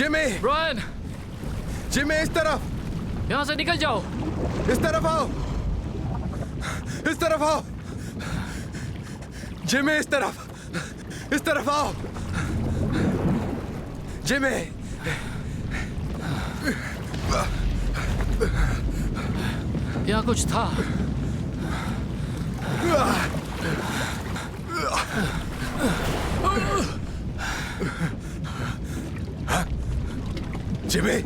Jimmy, Brian, Jimmy इस तरफ, यहाँ से निकल जाओ। इस तरफ आओ, इस तरफ आओ, जिमी इस तरफ आओ, जिमी। यहाँ कुछ था। जिमी,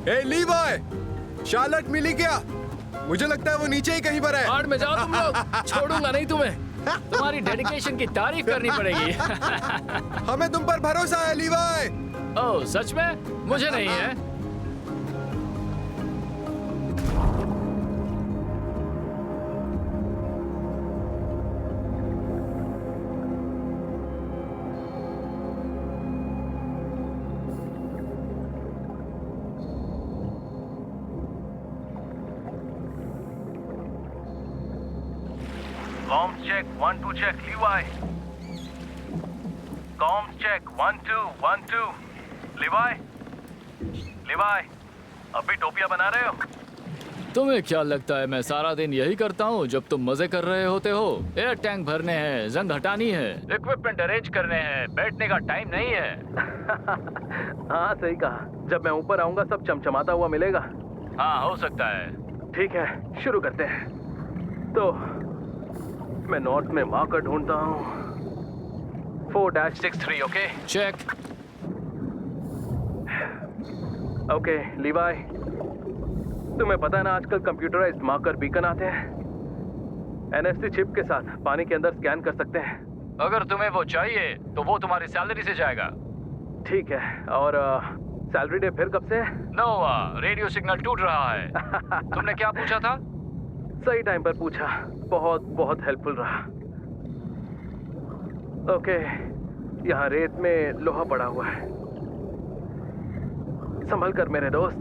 ए लीवाय, शार्लेट मिली क्या? मुझे लगता है वो नीचे ही कहीं पर है। आड़ में जाओ तुम लोग, छोड़ूंगा नहीं तुम्हें। तुम्हारी डेडिकेशन की तारीफ करनी पड़ेगी। हमें तुम पर भरोसा है लीवाय। ओह सच में? मुझे नहीं है। Comms check 1 2 check Levi. Comms check 1 2 1 2 Levi. Levi, अभी टोपियां बना रहे हो? तुम्हें क्या लगता है मैं सारा दिन यही करता हूँ जब तुम मजे कर रहे होते हो? एयर टैंक भरने हैं, जंग हटानी है, इक्विपमेंट अरेंज करने हैं, बैठने का टाइम नहीं है। हाँ सही कहा। जब मैं ऊपर आऊंगा सब चमचमाता हुआ मिलेगा। हाँ हो सकता है। ठीक है, शुरू करते हैं। तो मैं नॉर्थ में मार्कर ढूंढता हूँ। 4-63 ओके? चेक। ओके लीवाई, तुम्हें पता है ना आजकल कंप्यूटराइज्ड मार्कर बीकन आते हैं। एनएफसी चिप के साथ पानी के अंदर स्कैन कर सकते हैं। अगर तुम्हें वो चाहिए तो वो तुम्हारी सैलरी से जाएगा। ठीक है, और सैलरी डे फिर कब से? नोवा, रेडियो सिग्नल टूट रहा है। तुमने क्या पूछा था? सही टाइम पर पूछा, बहुत बहुत हेल्पफुल रहा। ओके, यहाँ रेत में लोहा पड़ा हुआ है, संभल कर मेरे दोस्त।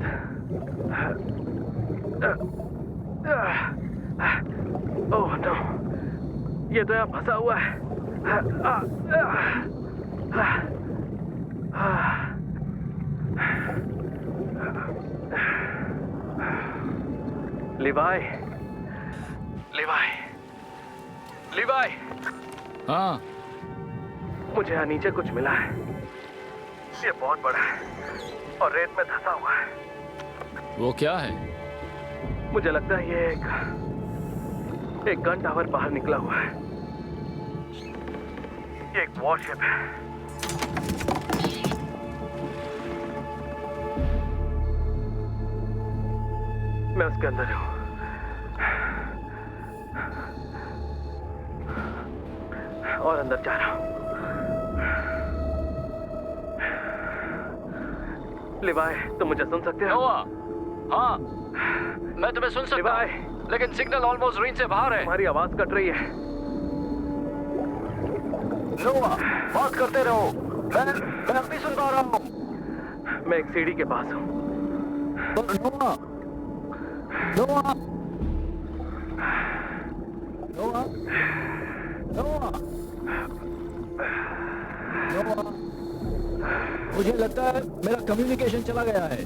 ओह नो, ये तो यहाँ फंसा हुआ है। लिवाई, लिवाई, लिवाई, हाँ, मुझे यहाँ नीचे कुछ मिला है। ये बहुत बड़ा है और रेत में धंसा हुआ है। वो क्या है? मुझे लगता है ये एक गन टावर बाहर निकला हुआ है। ये एक वॉरशिप है। मैं उसके अंदर हूं। और अंदर जा रहा हूं। लिवाई, तुम मुझे सुन सकते हो? नोआ, हाँ, मैं तुम्हें सुन सकता लिवाई, हूँ, लेकिन सिग्नल ऑलमोस्ट रेंज से बाहर है। तुम्हारी आवाज कट रही है। नोआ, बात करते रहो। मैं अब भी सुन पा रहा हूँ। मैं एक सीढ़ी के पास हूँ। नोआ, नोआ, नोआ, नोआ, नोआ, मुझे लगता है मेरा कम्युनिकेशन चला गया है।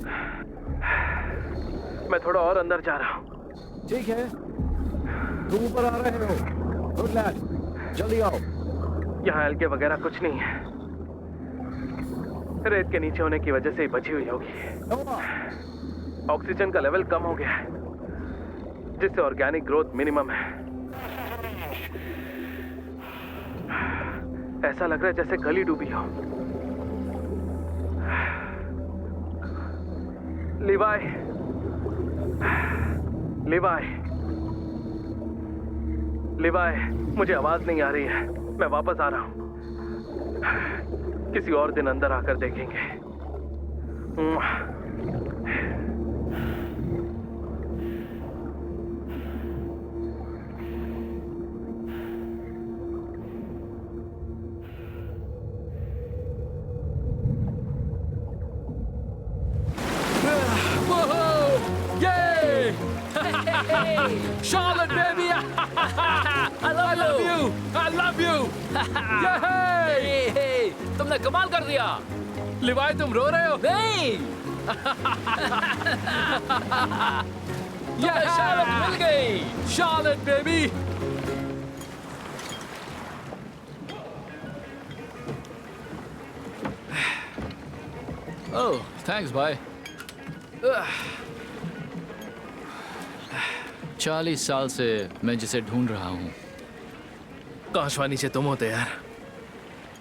मैं थोड़ा और अंदर जा रहा हूँ। ठीक है, तुम ऊपर आ रहे हो। गुड लैड, जल्दी आओ। यहाँ एल्गे वगैरह कुछ नहीं है। रेत के नीचे होने की वजह से ही बची हुई होगी। नोआ, ऑक्सीजन का लेवल कम हो गया है, जिससे ऑर्गेनिक ग्रोथ मिनिमम है। ऐसा लग रहा है जैसे गली डूबी हो। लिवाई, लिवाई, लिवाई, मुझे आवाज नहीं आ रही है। मैं वापस आ रहा हूं। किसी और दिन अंदर आकर देखेंगे। Charlotte, baby! I love you! I love you! Yay! तुमने कमाल कर दिया। लिवाई, तुम रो रहे हो? नहीं। तुम्हें शार्लेट मिल गई। Charlotte, baby! ओह, थैंक्स भाई। 40 साल से मैं जिसे ढूंढ रहा हूँ। काश नीचे तुम होते यार।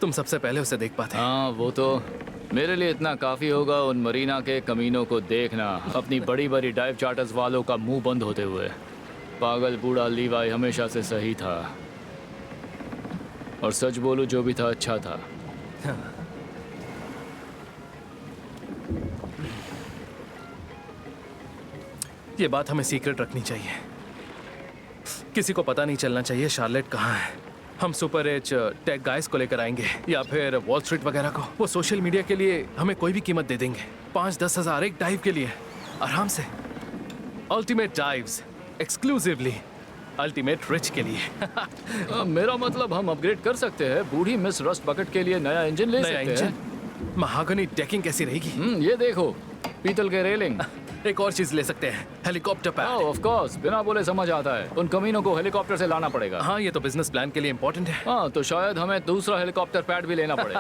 तुम सबसे पहले उसे देख पाते। हाँ, वो तो मेरे लिए इतना काफी होगा उन मरीना के कमीनों को देखना, अपनी बड़ी बड़ी डाइव चार्टर्स वालों का मुंह बंद होते हुए। पागल बूढ़ा लीवाई हमेशा से सही था, और सच बोलूं जो भी था अच्छा था। ये बात हमें सीक्रेट रखनी चाहिए। किसी को पता नहीं चलना चाहिए शार्लेट कहाँ है। हम सुपर एच टेक गाइस को लेकर आएंगे या फिर वॉल स्ट्रीट वगैरह को। वो सोशल मीडिया के लिए हमें कोई भी कीमत दे देंगे। 5-10 हज़ार एक डाइव के लिए, आराम से। Ultimate dives, exclusively ultimate rich के लिए। मेरा मतलब हम अपग्रेड कर सकते हैं। बूढ़ी मिस रस्ट बकेट के लिए नया इंजन ले नया सकते हैं। महागनी डेकिंग कैसी रहेगी? ये देखो, पीतल के रेलिंग। एक और चीज ले सकते हैं, हेलीकॉप्टर पैड। ऑफ कोर्स, बिना बोले समझ आता है। उन कमीनों को हेलीकॉप्टर से लाना पड़ेगा। हाँ, ये तो बिजनेस प्लान के लिए इम्पोर्टेंट है। हाँ, तो शायद हमें दूसरा हेलीकॉप्टर पैड भी लेना पड़े।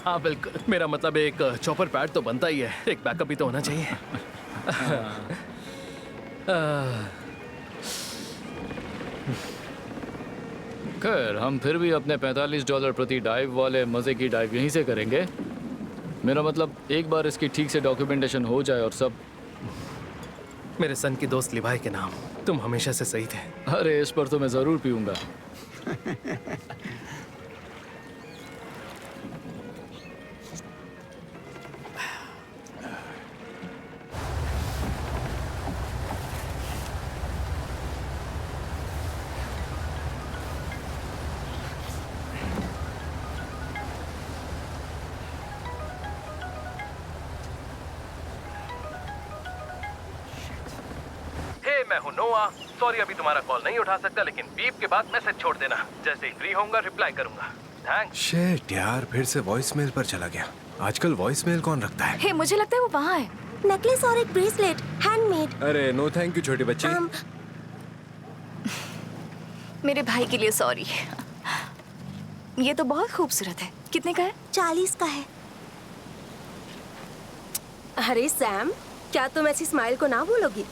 हाँ बिल्कुल, मेरा मतलब एक चॉपर पैड तो बनता ही है, एक बैकअप भी तो होना चाहिए। खैर, हम फिर भी अपने $45 प्रति डाइव वाले मजे की डाइव यहीं से करेंगे। मेरा मतलब एक बार इसकी ठीक से डॉक्यूमेंटेशन हो जाए और सब। मेरे सन की दोस्त लिवाई के नाम, तुम हमेशा से सही थे। अरे, इस पर तो मैं जरूर पीऊंगा। मैं हूँ नोआ। सॉरी अभी तुम्हारा कॉल नहीं उठा सकता, लेकिन बीप के बाद मैसेज छोड़ देना। जैसे ही फ्री होऊंगा रिप्लाई करूंगा। थैंक्स। शिट यार, फिर से वॉइसमेल पर चला गया। आजकल वॉइस मेल कौन रखता है? हे, मुझे लगता है वो वहाँ है। नेकलेस और एक ब्रेसलेट हैंडमेड। अरे नो थैंक यू छोटी बच्ची। मेरे भाई के लिए सॉरी। ये तो बहुत खूबसूरत है। कितने का है? 40 का है। अरे सैम, क्या तुम ऐसी स्माइल को ना भूलोगी?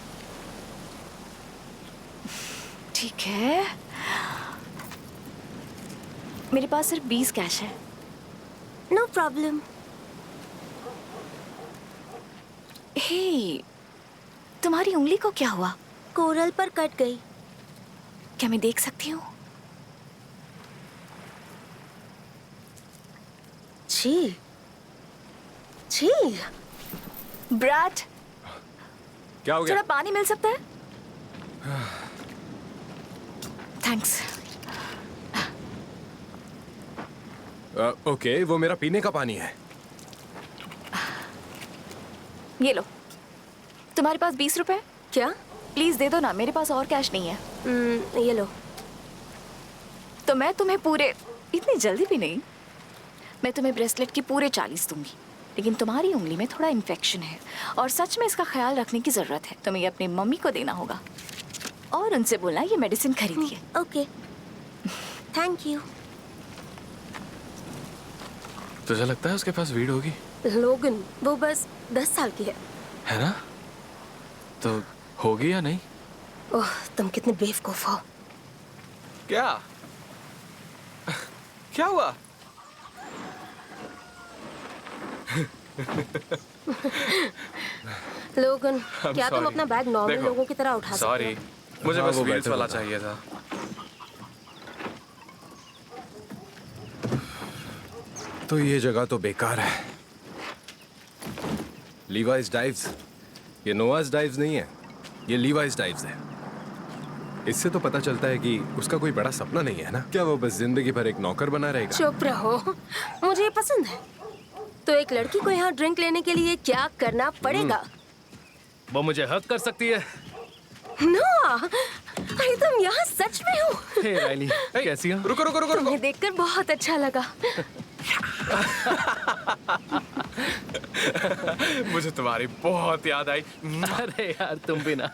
ठीक है, मेरे पास सिर्फ 20 कैश है। No problem. हे, तुम्हारी उंगली को क्या हुआ? कोरल पर कट गई। क्या मैं देख सकती हूँ? छी छी। ब्रैट, क्या हो थोड़ा गया? पानी मिल सकता है? थैंक्स। ओके, वो मेरा पीने का पानी है। ये लो। तुम्हारे पास 20 रुपए? क्या? प्लीज दे दो ना, मेरे पास और कैश नहीं है। ये लो। तो मैं तुम्हें पूरे, इतनी जल्दी भी नहीं, मैं तुम्हें ब्रेसलेट की पूरे 40 दूंगी। लेकिन तुम्हारी उंगली में थोड़ा इन्फेक्शन है और सच में इसका ख्याल रखने की जरूरत है। तुम्हें ये अपनी मम्मी को देना होगा और उनसे बोलना ये मेडिसिन खरीदिए। Okay, thank you. तुझे लगता है उसके पास वीड होगी? लोगन, वो बस 10 साल की है ना? तो होगी या नहीं? ओह, तुम कितने बेवकूफ हो। क्या? क्या हुआ? लोगन, क्या तुम अपना बैग नॉर्मल देखो, लोगों की तरह उठा सकते सॉरी, हो? मुझे हाँ, बस वो व्हील्स better वाला होता। चाहिए था। तो ये जगह तो बेकार है। Levi's dives. ये नोआस डाइव्स नहीं है, ये लीवाइस डाइव्स है। इससे तो पता चलता है कि उसका कोई बड़ा सपना नहीं है ना। क्या वो बस जिंदगी भर एक नौकर बना रहेगा? चुप रहो, मुझे ये पसंद है। तो एक लड़की को यहाँ ड्रिंक लेने के लिए क्या करना पड़ेगा? वो मुझे हक कर सकती है। नो, अरे तुम यहाँ सच में हो? हे राइली, कैसी हो? रुको रुको रुको रुको। तुम्हें देखकर बहुत अच्छा लगा। मुझे तुम्हारी बहुत याद आई। अरे यार, तुम भी ना।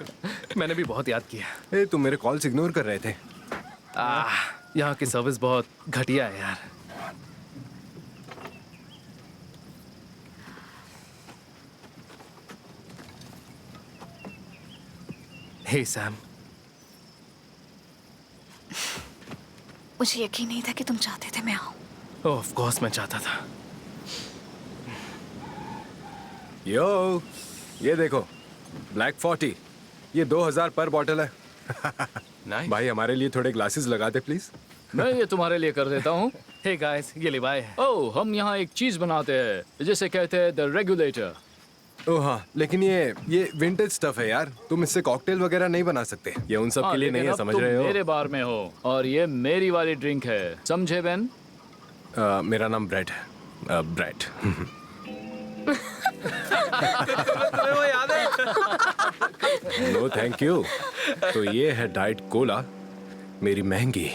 मैंने भी बहुत याद किया। ए, तुम मेरे कॉल्स इग्नोर कर रहे थे। यहाँ की सर्विस बहुत घटिया है यार। हे सैम, मुझे यकीन नहीं था कि तुम चाहते थे मैं आऊं। ऑफ कोर्स मैं चाहता था। यो, ये देखो, ब्लैक 40। ये 2000 पर बॉटल है। Nice. भाई हमारे लिए थोड़े ग्लासेस लगा दे प्लीज। मैं ये तुम्हारे लिए कर देता हूँ। हे गाइस, ये लिवाई है। ओह, हम यहाँ एक चीज बनाते हैं जिसे कहते हैं द रेगुलेटर। ओह हाँ, लेकिन ये विंटेज स्टफ है यार। तुम इससे कॉकटेल वगैरह नहीं बना सकते। ये उन सब के लिए नहीं है, समझ रहे हो? मेरे बार में हो और ये मेरी वाली ड्रिंक है, समझे बेन? मेरा नाम ब्रेड है। ब्रेड। तुम्हें वो याद है? No thank you. तो ये है डाइट कोला, मेरी महंगी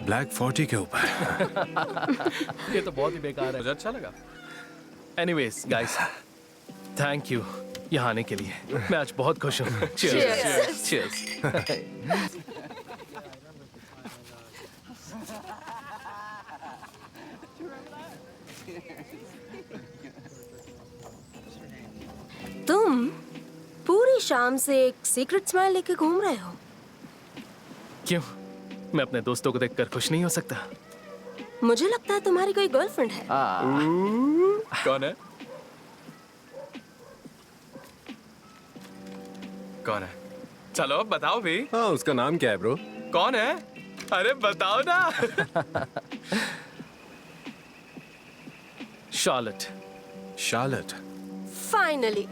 ब्लैक 40 के ऊपर। ये तो बहुत ही बेकार है। मुझे अच्छा लगा। एनीवेज गाइस, थैंक यू यहाँ आने के लिए। मैं आज बहुत खुश हूँ। Cheers cheers. तुम पूरी शाम से एक सीक्रेट स्माइल लेके घूम रहे हो। क्यों? मैं अपने दोस्तों को देखकर खुश नहीं हो सकता? मुझे लगता है तुम्हारी कोई गर्लफ्रेंड है। कौन है? कौन है? चलो बताओ भी। हाँ, उसका नाम क्या है ब्रो? कौन है? अरे बताओ ना। शार्लेट। शार्लेट। फाइनली।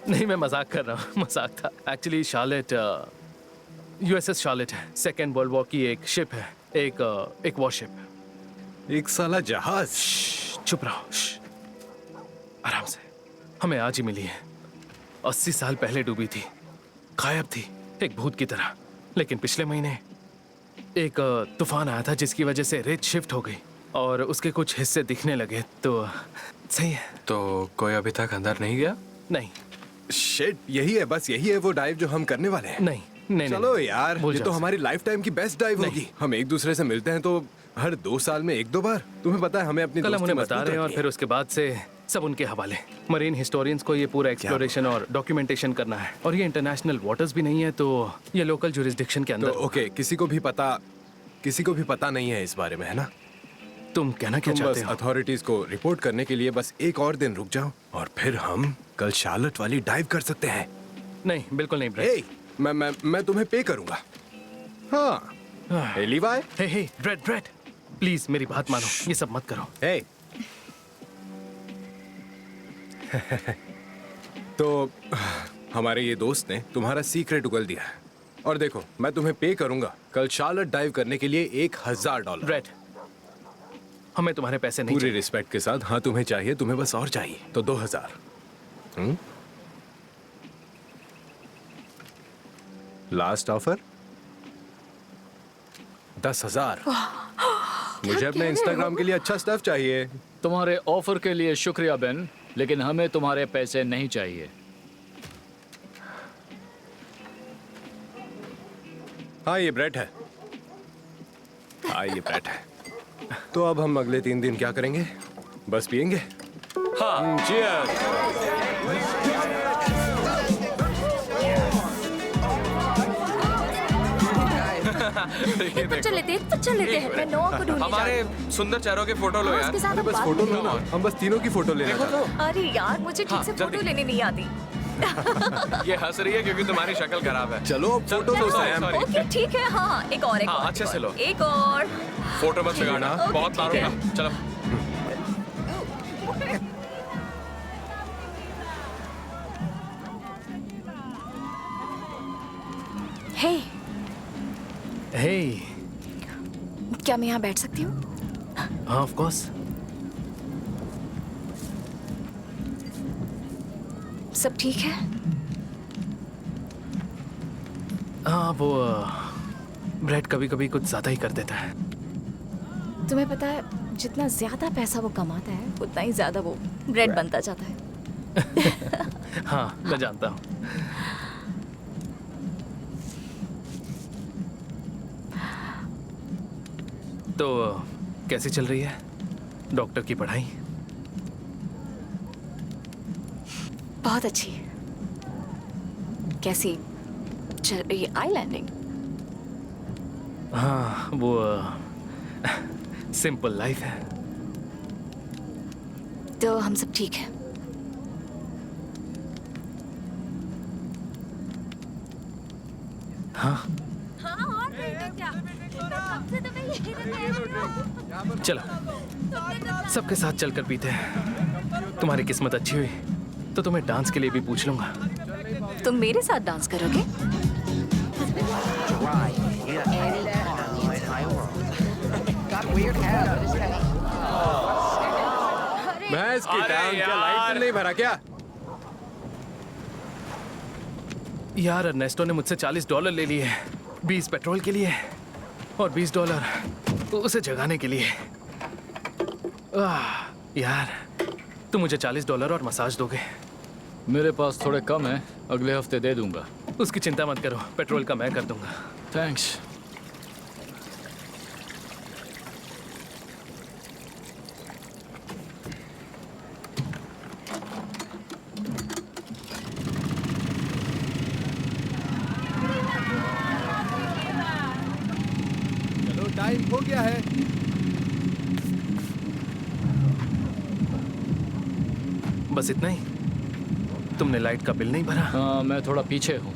नहीं, मैं मजाक कर रहा हूँ, मजाक था। एक्चुअली शार्लेट यूएसएस शार्लेट है। सेकेंड वर्ल्ड वॉर की एक शिप है, एक वॉरशिप। एक साला जहाज। चुप रहो, आराम से। हमें आज ही मिली है। 80 साल पहले डूबी थी, गायब थी, एक भूत की तरह। लेकिन पिछले महीने एक तूफान आया था जिसकी वजह से रेत शिफ्ट हो गई और उसके कुछ हिस्से दिखने लगे तो सही है। तो कोई अभी तक अंदर नहीं गया? नहीं शिट, यही है, बस यही है वो डाइव जो हम करने वाले हैं। नहीं नहीं चलो नहीं, यार, भूल ये जाओ तो उसे। हमारी लाइफ टाइम की बेस्ट डाइव नहीं। होगी। हम एक दूसरे से मिलते हैं तो हर 2 साल में 1-2 बार। तुम्हें पता है हमें अपनी कल हम दोस्ती उन्हें बता मजबूत रहे हैं और रखनी फिर उसके बाद से सब उनके हवाले। मरीन हिस्टोरियंस को ये पूरा एक्सप्लोरेशन और डॉक्यूमेंटेशन करना है, और ये इंटरनेशनल वाटर्स भी नहीं है तो ये लोकल जुरिस्डिक्शन के है। अंदर तो ओके, किसी को भी पता नहीं है इस बारे में, है ना? तुम कहना क्या तुम चाहते बस हो? अथॉरिटीज को रिपोर्ट करने के लिए बस एक और दिन रुक जाओ और फिर हम कल शार्लेट वाली डाइव कर सकते हैं। नहीं, बिल्कुल नहीं ब्रेड। हे, मैं तुम्हें पे करूंगा। हाँ, हे लीवाई, हे ब्रेड प्लीज मेरी बात मानो, ये सब मत करो। हे। तो हमारे ये दोस्त ने तुम्हारा सीक्रेट उगल दिया है, और देखो मैं तुम्हें पे करूंगा कल शार्लेट डाइव करने के लिए $1000। ब्रेड, हमें तुम्हारे पैसे नहीं पूरी चाहिए। रिस्पेक्ट के साथ, हाँ तुम्हें चाहिए, तुम्हें बस और चाहिए तो 2000। Last offer 10,000। मुझे अपने इंस्टाग्राम के लिए अच्छा स्टफ चाहिए। तुम्हारे ऑफर के लिए शुक्रिया बेन, लेकिन हमें तुम्हारे पैसे नहीं चाहिए। हाँ ये ब्रेड है। हाँ ये ब्रेड है। तो अब हम अगले 3 दिन क्या करेंगे? बस पियेंगे। हाँ, चीयर्स। एक पिक्चर लेते हैं। मैं नोआ को ढूंढने जा हमारे रही हूँ। सुंदर चेहरों के फोटो लो हाँ, यार। उसके साथ हम बस बात फोटो करेंगे। लो ना, हम बस तीनों की फोटो लेना देखो चाहते हैं। तो, अरे यार, मुझे ठीक हाँ, से फोटो जल्दी। लेने नहीं आती। ये हंस रही है क्योंकि तुम्हारी शक्ल खराब है। चलो अब फोटो लो सैम। ओके ठीक है, हाँ एक और हाँ, अच्छे से लो। एक और। फोटो मत बिगाड़ना, ओके, बहुत ठीक मारूंगा। है। चलो। हे, हे, क्या मैं यहाँ बैठ सकती हूँ? हाँ ऑफ कोर्स। सब ठीक है? हाँ वो ब्रेड कभी कभी कुछ ज्यादा ही कर देता है। तुम्हें पता है, जितना ज्यादा पैसा वो कमाता है उतना ही ज्यादा वो ब्रेड बनता जाता है। हाँ मैं जानता हूँ। तो कैसी चल रही है डॉक्टर की पढ़ाई? बहुत अच्छी। कैसी चल रही है आईलैंडिंग? हाँ वो सिंपल लाइफ है। तो हम सब ठीक है। हाँ हाँ, और नहीं तो क्या? कब से तुम्हें यही रखा है? चलो सबके साथ चलकर पीते हैं। तुम्हारी किस्मत अच्छी हुई तो तुम्हें डांस के लिए भी पूछ लूंगा। तुम मेरे साथ डांस करोगे? भैंस की अरे टांग, क्या यार। लाइट नहीं भरा क्या? यार अर्नेस्टो ने मुझसे $40 ले लिए, 20 पेट्रोल के लिए और $20 उसे जगाने के लिए। यार तुम मुझे $40 और मसाज दोगे? मेरे पास थोड़े कम है, अगले हफ्ते दे दूंगा। उसकी चिंता मत करो, पेट्रोल का मैं कर दूंगा। थैंक्स। चलो टाइम हो गया है। बस इतना ही? तुमने लाइट का बिल नहीं भरा? हाँ, मैं थोड़ा पीछे हूँ।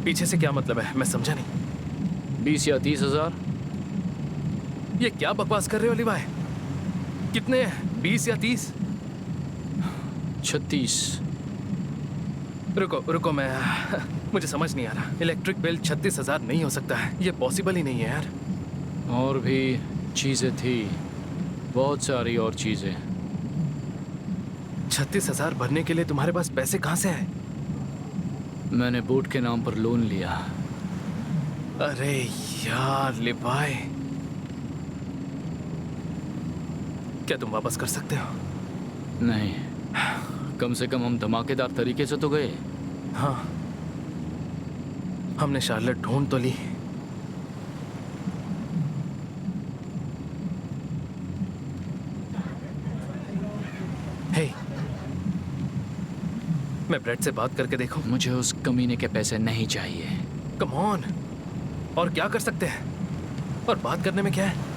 पीछे से क्या मतलब है, मैं समझा नहीं। 20 या 30 हजार। ये क्या बकवास कर रहे हो लिवाय? कितने हैं, 20 या 30? 36। रुको रुको, मैं मुझे समझ नहीं आ रहा। इलेक्ट्रिक बिल 36,000 नहीं हो सकता है, ये पॉसिबल ही नहीं है यार। और भी चीज़ें थी, बहुत सारी और चीज़ें। 36,000 भरने के लिए तुम्हारे पास पैसे कहाँ से आए? मैंने बोट के नाम पर लोन लिया। अरे यार लिवाय, क्या तुम वापस कर सकते हो? नहीं, कम से कम हम धमाकेदार तरीके से तो गए। हाँ, हमने शार्लेट ढूंढ तो ली। हे, मैं ब्रेड से बात करके देखूं? मुझे उस कमीने के पैसे नहीं चाहिए। कम ऑन, और क्या कर सकते हैं? और बात करने में क्या है?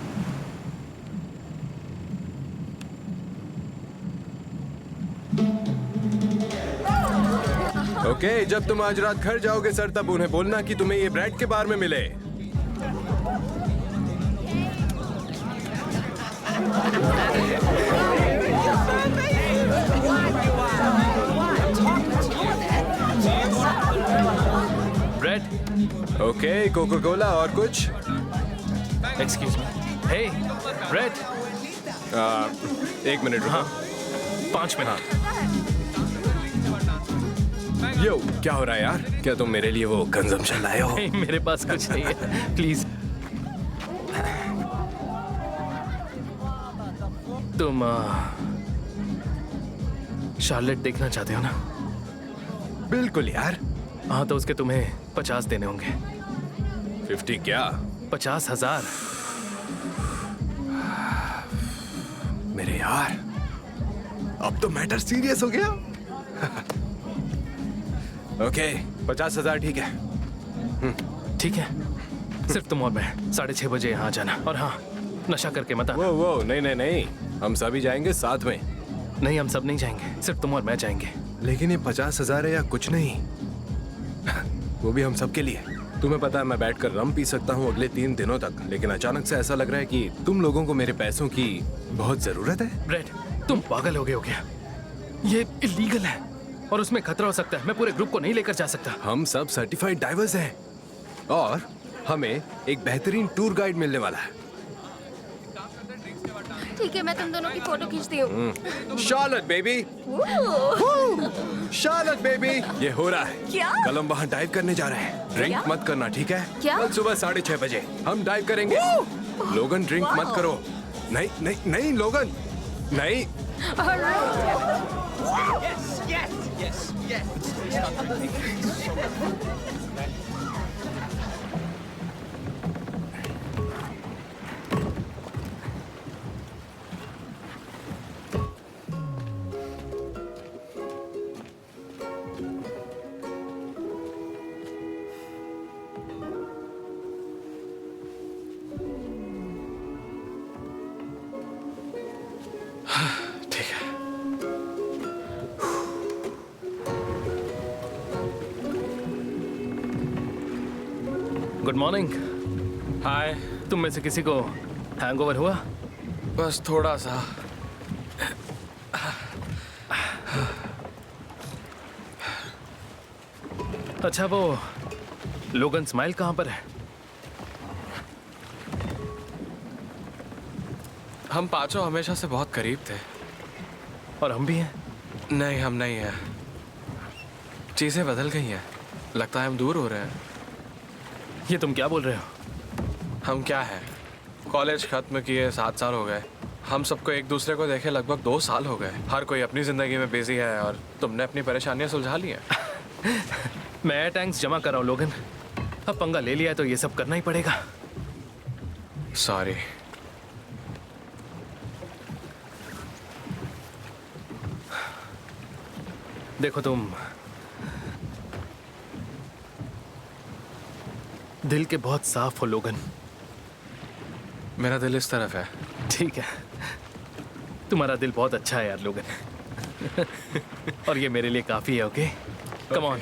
ओके, जब तुम आज रात घर जाओगे सर, तब उन्हें बोलना कि तुम्हें ये ब्रेड के बार में मिले। ब्रेड, ओके, कोका कोला और कुछ? Excuse me. Hey, bread. एक मिनट रुको। हाँ, 5 मिनट। यो, क्या हो रहा है यार? क्या तुम मेरे लिए वो कंजम्पशन लाए हो? नहीं, मेरे पास कुछ नहीं है। प्लीज। तुम शार्लेट देखना चाहते हो ना? बिल्कुल यार। हाँ, तो उसके तुम्हें 50 देने होंगे। 50 क्या? 50,000। मेरे यार, अब तो मैटर सीरियस हो गया। ओके, 50,000 ठीक है। ठीक है, सिर्फ तुम और मैं 6:30 बजे यहाँ जाना। और हाँ, नशा करके मत आना। वो नहीं नहीं नहीं, हम सभी जाएंगे साथ में। नहीं, हम सब नहीं जाएंगे, सिर्फ तुम और मैं जाएंगे। लेकिन ये 50,000 है या कुछ नहीं, वो भी हम सबके लिए। तुम्हें पता है मैं बैठकर रम पी सकता हूँ अगले 3 दिनों तक, लेकिन अचानक से ऐसा लग रहा है कि तुम लोगों को मेरे पैसों की बहुत जरूरत है। ब्रेड, तुम पागल हो गए हो क्या? ये इलीगल है और उसमें खतरा हो सकता है। मैं पूरे ग्रुप को नहीं लेकर जा सकता। हम सब सर्टिफाइड डाइवर्स हैं और हमें एक बेहतरीन टूर गाइड मिलने वाला है। ठीक है, मैं तुम दोनों की फोटो खींचती हूँ। शार्लेट बेबी, शार्लेट बेबी, ये हो रहा है। क्या? कल हम वहाँ डाइव करने जा रहे हैं। ड्रिंक क्या? मत करना, ठीक है? क्या? कल सुबह 6:30 बजे हम डाइव करेंगे। लोगन, ड्रिंक मत करो। नहीं नहीं नहीं लोगन, नहीं। ठीक है। Good morning. हाय। तुम में से किसी को हैंगओवर हुआ? बस थोड़ा सा। अच्छा, वो लोगन स्माइल कहाँ पर है? हम पांचों हमेशा से बहुत करीब थे। और हम भी हैं। नहीं, हम नहीं हैं। चीजें बदल गई हैं। लगता है हम दूर हो रहे हैं। ये तुम क्या बोल रहे हो? हम क्या हैं? कॉलेज खत्म किए 7 साल हो गए। हम सबको एक दूसरे को देखे लगभग 2 साल हो गए। हर कोई अपनी जिंदगी में बिजी है और तुमने अपनी परेशानियां सुलझा ली हैं। मैं एयर टैंक्स जमा कर रहा हूँ लोगन। अब पंगा ले लिया है तो ये सब करना ही पड़ेगा। सॉरी। देखो, तुम दिल के बहुत साफ हो लोगन। मेरा दिल इस तरफ है। ठीक है, तुम्हारा दिल बहुत अच्छा है यार लोगन। और ये मेरे लिए काफी है। ओके, कम ऑन,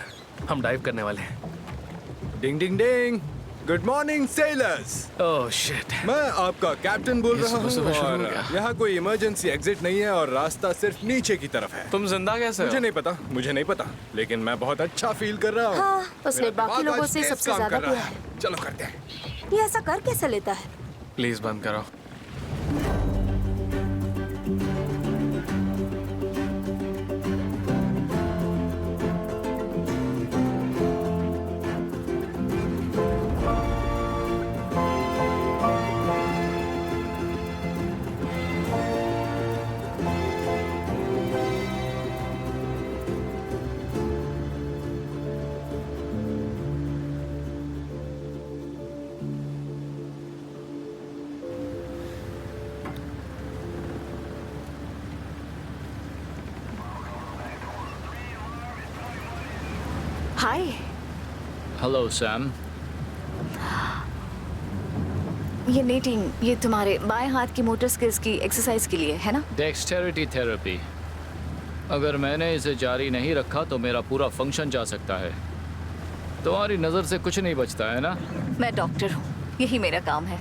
हम डाइव करने वाले हैं। Ding ding ding. Good morning sailors. Oh shit. मैं आपका कैप्टन बोल ये रहा हूँ सुबह शुरू हो और गया। यहाँ कोई इमरजेंसी एग्जिट नहीं है और रास्ता सिर्फ नीचे की तरफ है। तुम जिंदा कैसे मुझे हो? नहीं पता, लेकिन मैं बहुत अच्छा फील कर रहा हूँ। हाँ, उसने मेरा बाकी दिमाग लोगों आज से तेज सबसे काम ज्यादा कर रहा पिया है। चलो करते हैं। ये ऐसा कर कैसे लेता है? प्लीज बंद करो। हाय। Hello Sam. ये नीटिंग, ये तुम्हारे बाएं हाथ की मोटर स्किल्स की एक्सरसाइज के लिए है ना? Dexterity therapy. अगर मैंने इसे जारी नहीं रखा तो मेरा पूरा फंक्शन जा सकता है। तुम्हारी नज़र से कुछ नहीं बचता है ना? मैं डॉक्टर हूँ, यही मेरा काम है।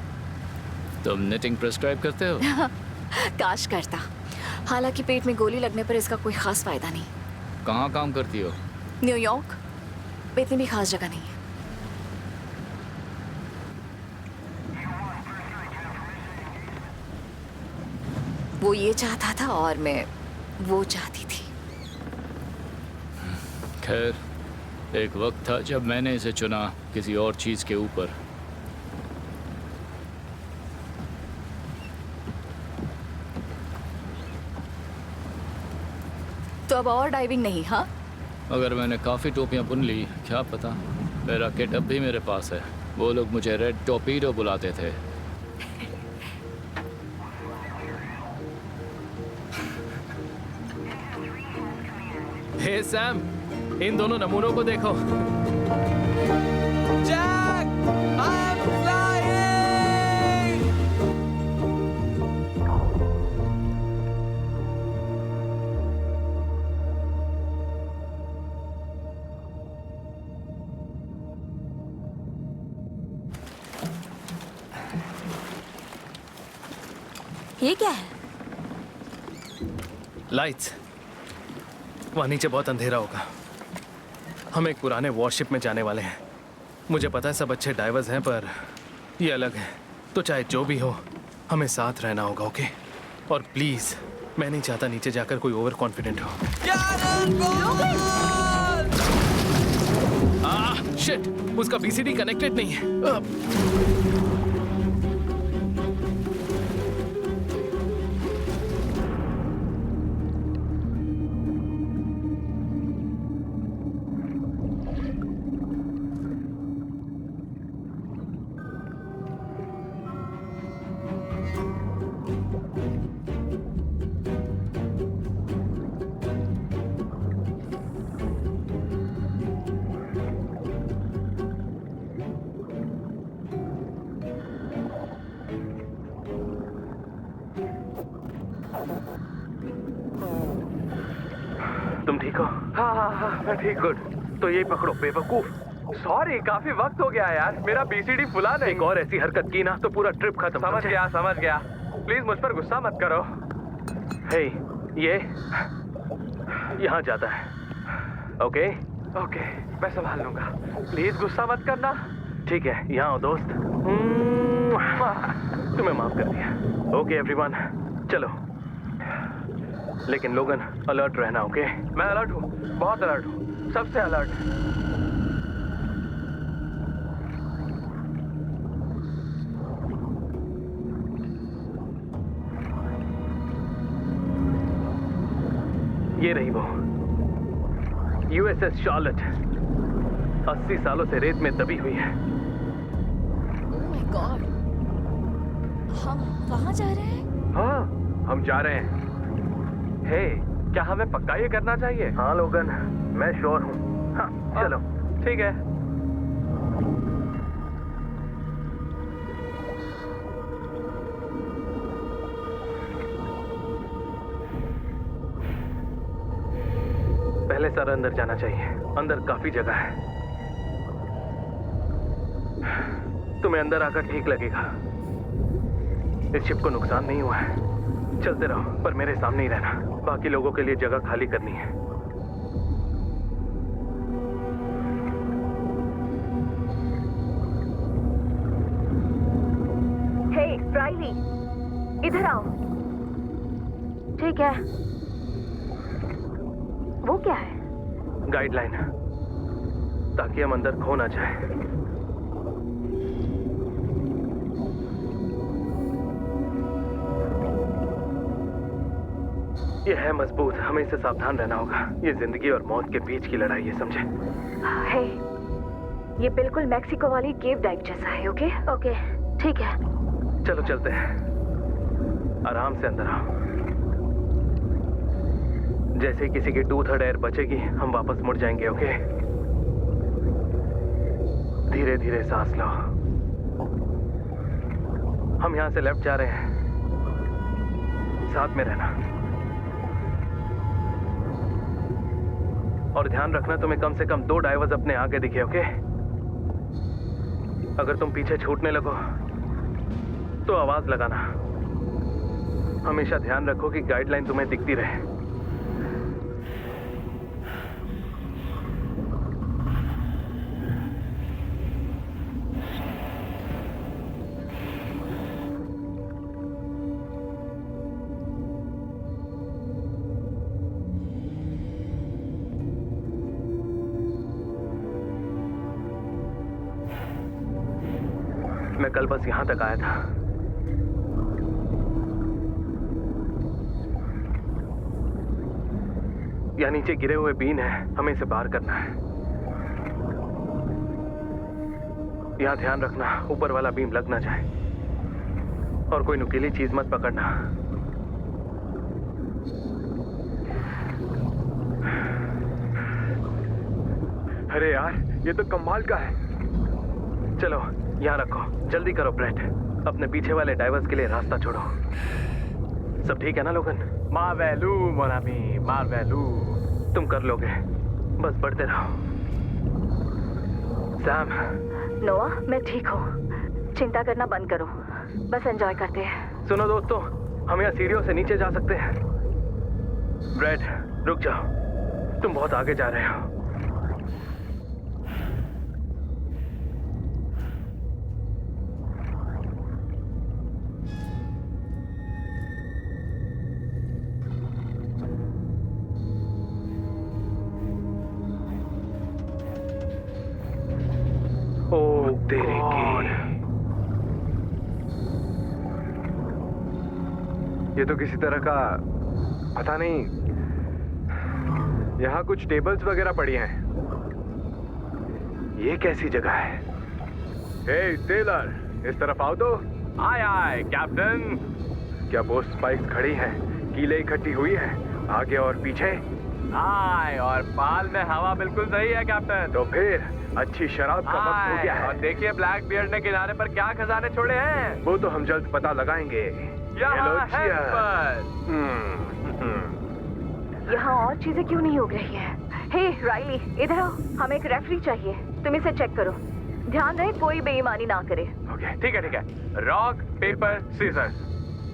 तुम निटिंग प्रिस्क्राइब करते हो? काश करता, हालांकि पेट में गोली लगने पर इसका कोई खास फायदा नहीं। कहाँ काम करती हो? न्यूयॉर्क, इतनी भी खास जगह नहीं है। वो ये चाहता था और मैं वो चाहती थी। खैर, एक वक्त था जब मैंने इसे चुना किसी और चीज़ के ऊपर। तो अब और डाइविंग नहीं? हाँ, अगर मैंने काफ़ी टोपियां बुन ली, क्या पता। मेरा किट अब भी मेरे पास है। वो लोग मुझे रेड टोपीडो बुलाते थे। हे सैम, इन दोनों नमूनों को देखो। Jack, I am flying. ये क्या है? लाइट्स। वहाँ नीचे बहुत अंधेरा होगा। हम एक पुराने वॉरशिप में जाने वाले हैं। मुझे पता है सब अच्छे डाइवर्स हैं, पर ये अलग है। तो चाहे जो भी हो, हमें साथ रहना होगा, ओके? और प्लीज, मैं नहीं चाहता नीचे जाकर कोई ओवर कॉन्फिडेंट हो। शिट, उसका बीसीडी कनेक्टेड नहीं है। तुम ठीक हो? हाँ, मैं ठीक। गुड। तो यही पकड़ो बेवकूफ। सॉरी, काफी वक्त हो गया यार। मेरा बीसीडी फुला नहीं। एक और ऐसी हरकत की ना तो पूरा ट्रिप खत्म। समझ गया। प्लीज मुझ पर गुस्सा मत करो। हे, ये यहाँ जाता है, ओके? ओके, मैं संभाल लूंगा। प्लीज गुस्सा मत करना। ठीक है, यहाँ आओ दोस्त। तुम्हें माफ कर दिया। ओके एवरीवन, चलो। लेकिन लोगन, अलर्ट रहना, ओके? मैं अलर्ट हूँ, बहुत अलर्ट हूँ, सबसे अलर्ट। ये रही वो यूएसएस शार्लेट। 80 सालों से रेत में दबी हुई है। Oh my God, हम वहाँ जा रहे हैं? हाँ, हम जा रहे हैं। हे, क्या हमें पक्का ये करना चाहिए? हाँ लोगन, मैं श्योर हूँ। हाँ, चलो। ठीक है। पहले सर अंदर जाना चाहिए। अंदर काफी जगह है। तुम्हें अंदर आकर ठीक लगेगा। इस शिप को नुकसान नहीं हुआ है। चलते रहो, पर मेरे सामने ही रहना। बाकी लोगों के लिए जगह खाली करनी है। हे फ्राइली, इधर आओ। ठीक है। वो क्या है? गाइडलाइन, ताकि हम अंदर खो ना जाए। ये है मजबूत, हमें इससे सावधान रहना होगा। ये जिंदगी और मौत के बीच की लड़ाई है, समझे? हे, ये बिल्कुल मैक्सिको वाली केव डाइव जैसा है, ओके? ओके, ठीक है। चलो चलते हैं। आराम से अंदर आओ। जैसे ही किसी की 2/3 एयर बचेगी, हम वापस मुड़ जाएंगे, ओके? धीरे धीरे सांस लो। हम यहाँ से लेफ्ट जा रहे हैं, साथ में रहना। और ध्यान रखना तुम्हें कम से कम 2 डाइवर्स अपने आगे दिखे, ओके? अगर तुम पीछे छूटने लगो तो आवाज लगाना। हमेशा ध्यान रखो कि गाइडलाइन तुम्हें दिखती रहे। मैं कल बस यहां तक आया था। यहाँ नीचे गिरे हुए बीन है, हमें इसे पार करना है। यहाँ ध्यान रखना ऊपर वाला बीम लग ना जाए, और कोई नुकीली चीज मत पकड़ना। अरे यार, ये तो कमाल का है। चलो यहाँ रखो, जल्दी करो ब्रेट, अपने पीछे वाले डाइवर्स के लिए रास्ता छोड़ो। सब ठीक है ना लोगन? मार वैलू मोनामी, मार वैलू। तुम कर लोगे, बस बढ़ते रहो। सैम। नोआ, मैं ठीक हूँ, चिंता करना बंद करो, बस एंजॉय करते हैं। सुनो दोस्तों, हम यहाँ सीढ़ियों से नीचे जा सकते हैं। ब्रेट, रुक जाओ, तुम बहुत आगे जा रहे हो। तेरे ये तो किसी तरह का पता नहीं। यहाँ कुछ टेबल्स वगैरह पड़ी हैं। ये कैसी जगह है? हे टेलर, इस तरफ आओ तो। आए आए कैप्टन। क्या वो स्पाइक्स खड़ी हैं? कीले इकट्ठी हुई हैं आगे और पीछे? आए, और पाल में हवा बिल्कुल सही है कैप्टन। तो फिर अच्छी शराब का वक्त हो गया है। और देखिए ब्लैक बियर्ड ने किनारे पर क्या खजाने छोड़े हैं। वो तो हम जल्द पता लगाएंगे। यहाँ है पर। यहाँ और चीजें क्यों नहीं उग रही है? हे राइली, इधर आओ, हमें एक रेफरी चाहिए, तुम इसे चेक करो। ध्यान रहे कोई बेईमानी ना करे। ओके, ठीक है। Rock paper scissors.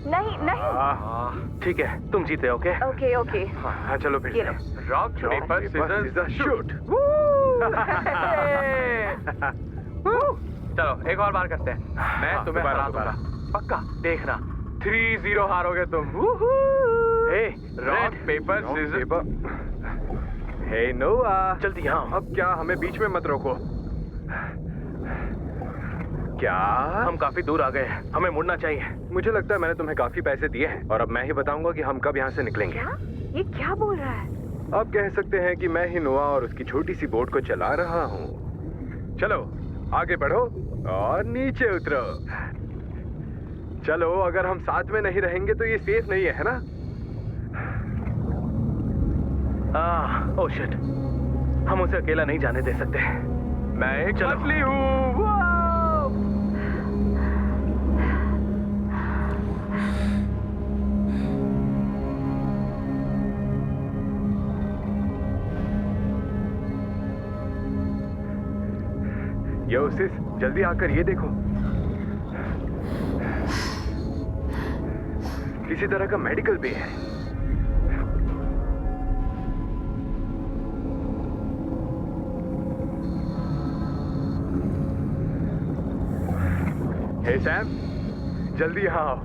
नहीं नहीं। ठीक है, तुम जीते। Okay okay okay. हाँ चलो फिर ये से। लो। Rock paper scissors shoot. चलो एक और बार करते हैं। मैं तुम्हें दोबारा, हरा दूंगा, पक्का देखना। 3-0 हारोगे तुम। हे रॉक पेपर सीजर्स। हे नोआ, जल्दी यहाँ। अब क्या हमें बीच में मत रोको। क्या हम काफी दूर आ गए हैं, हमें मुड़ना चाहिए। मुझे लगता है मैंने तुम्हें काफी पैसे दिए हैं और अब मैं ही बताऊंगा कि हम कब यहाँ से निकलेंगे। क्या? ये क्या बोल रहा है? अब कह सकते हैं कि मैं ही नोआ और उसकी छोटी सी बोट को चला रहा हूँ। चलो आगे बढ़ो और नीचे उतरो। चलो, अगर हम साथ में नहीं रहेंगे तो ये सेफ नहीं है ना? ओह शिट, हम उसे अकेला नहीं जाने दे सकते। मैं एक मछली हूँ। योसिस, जल्दी आकर ये देखो, किसी तरह का मेडिकल बे है। हे सैम, जल्दी यहाँ आओ,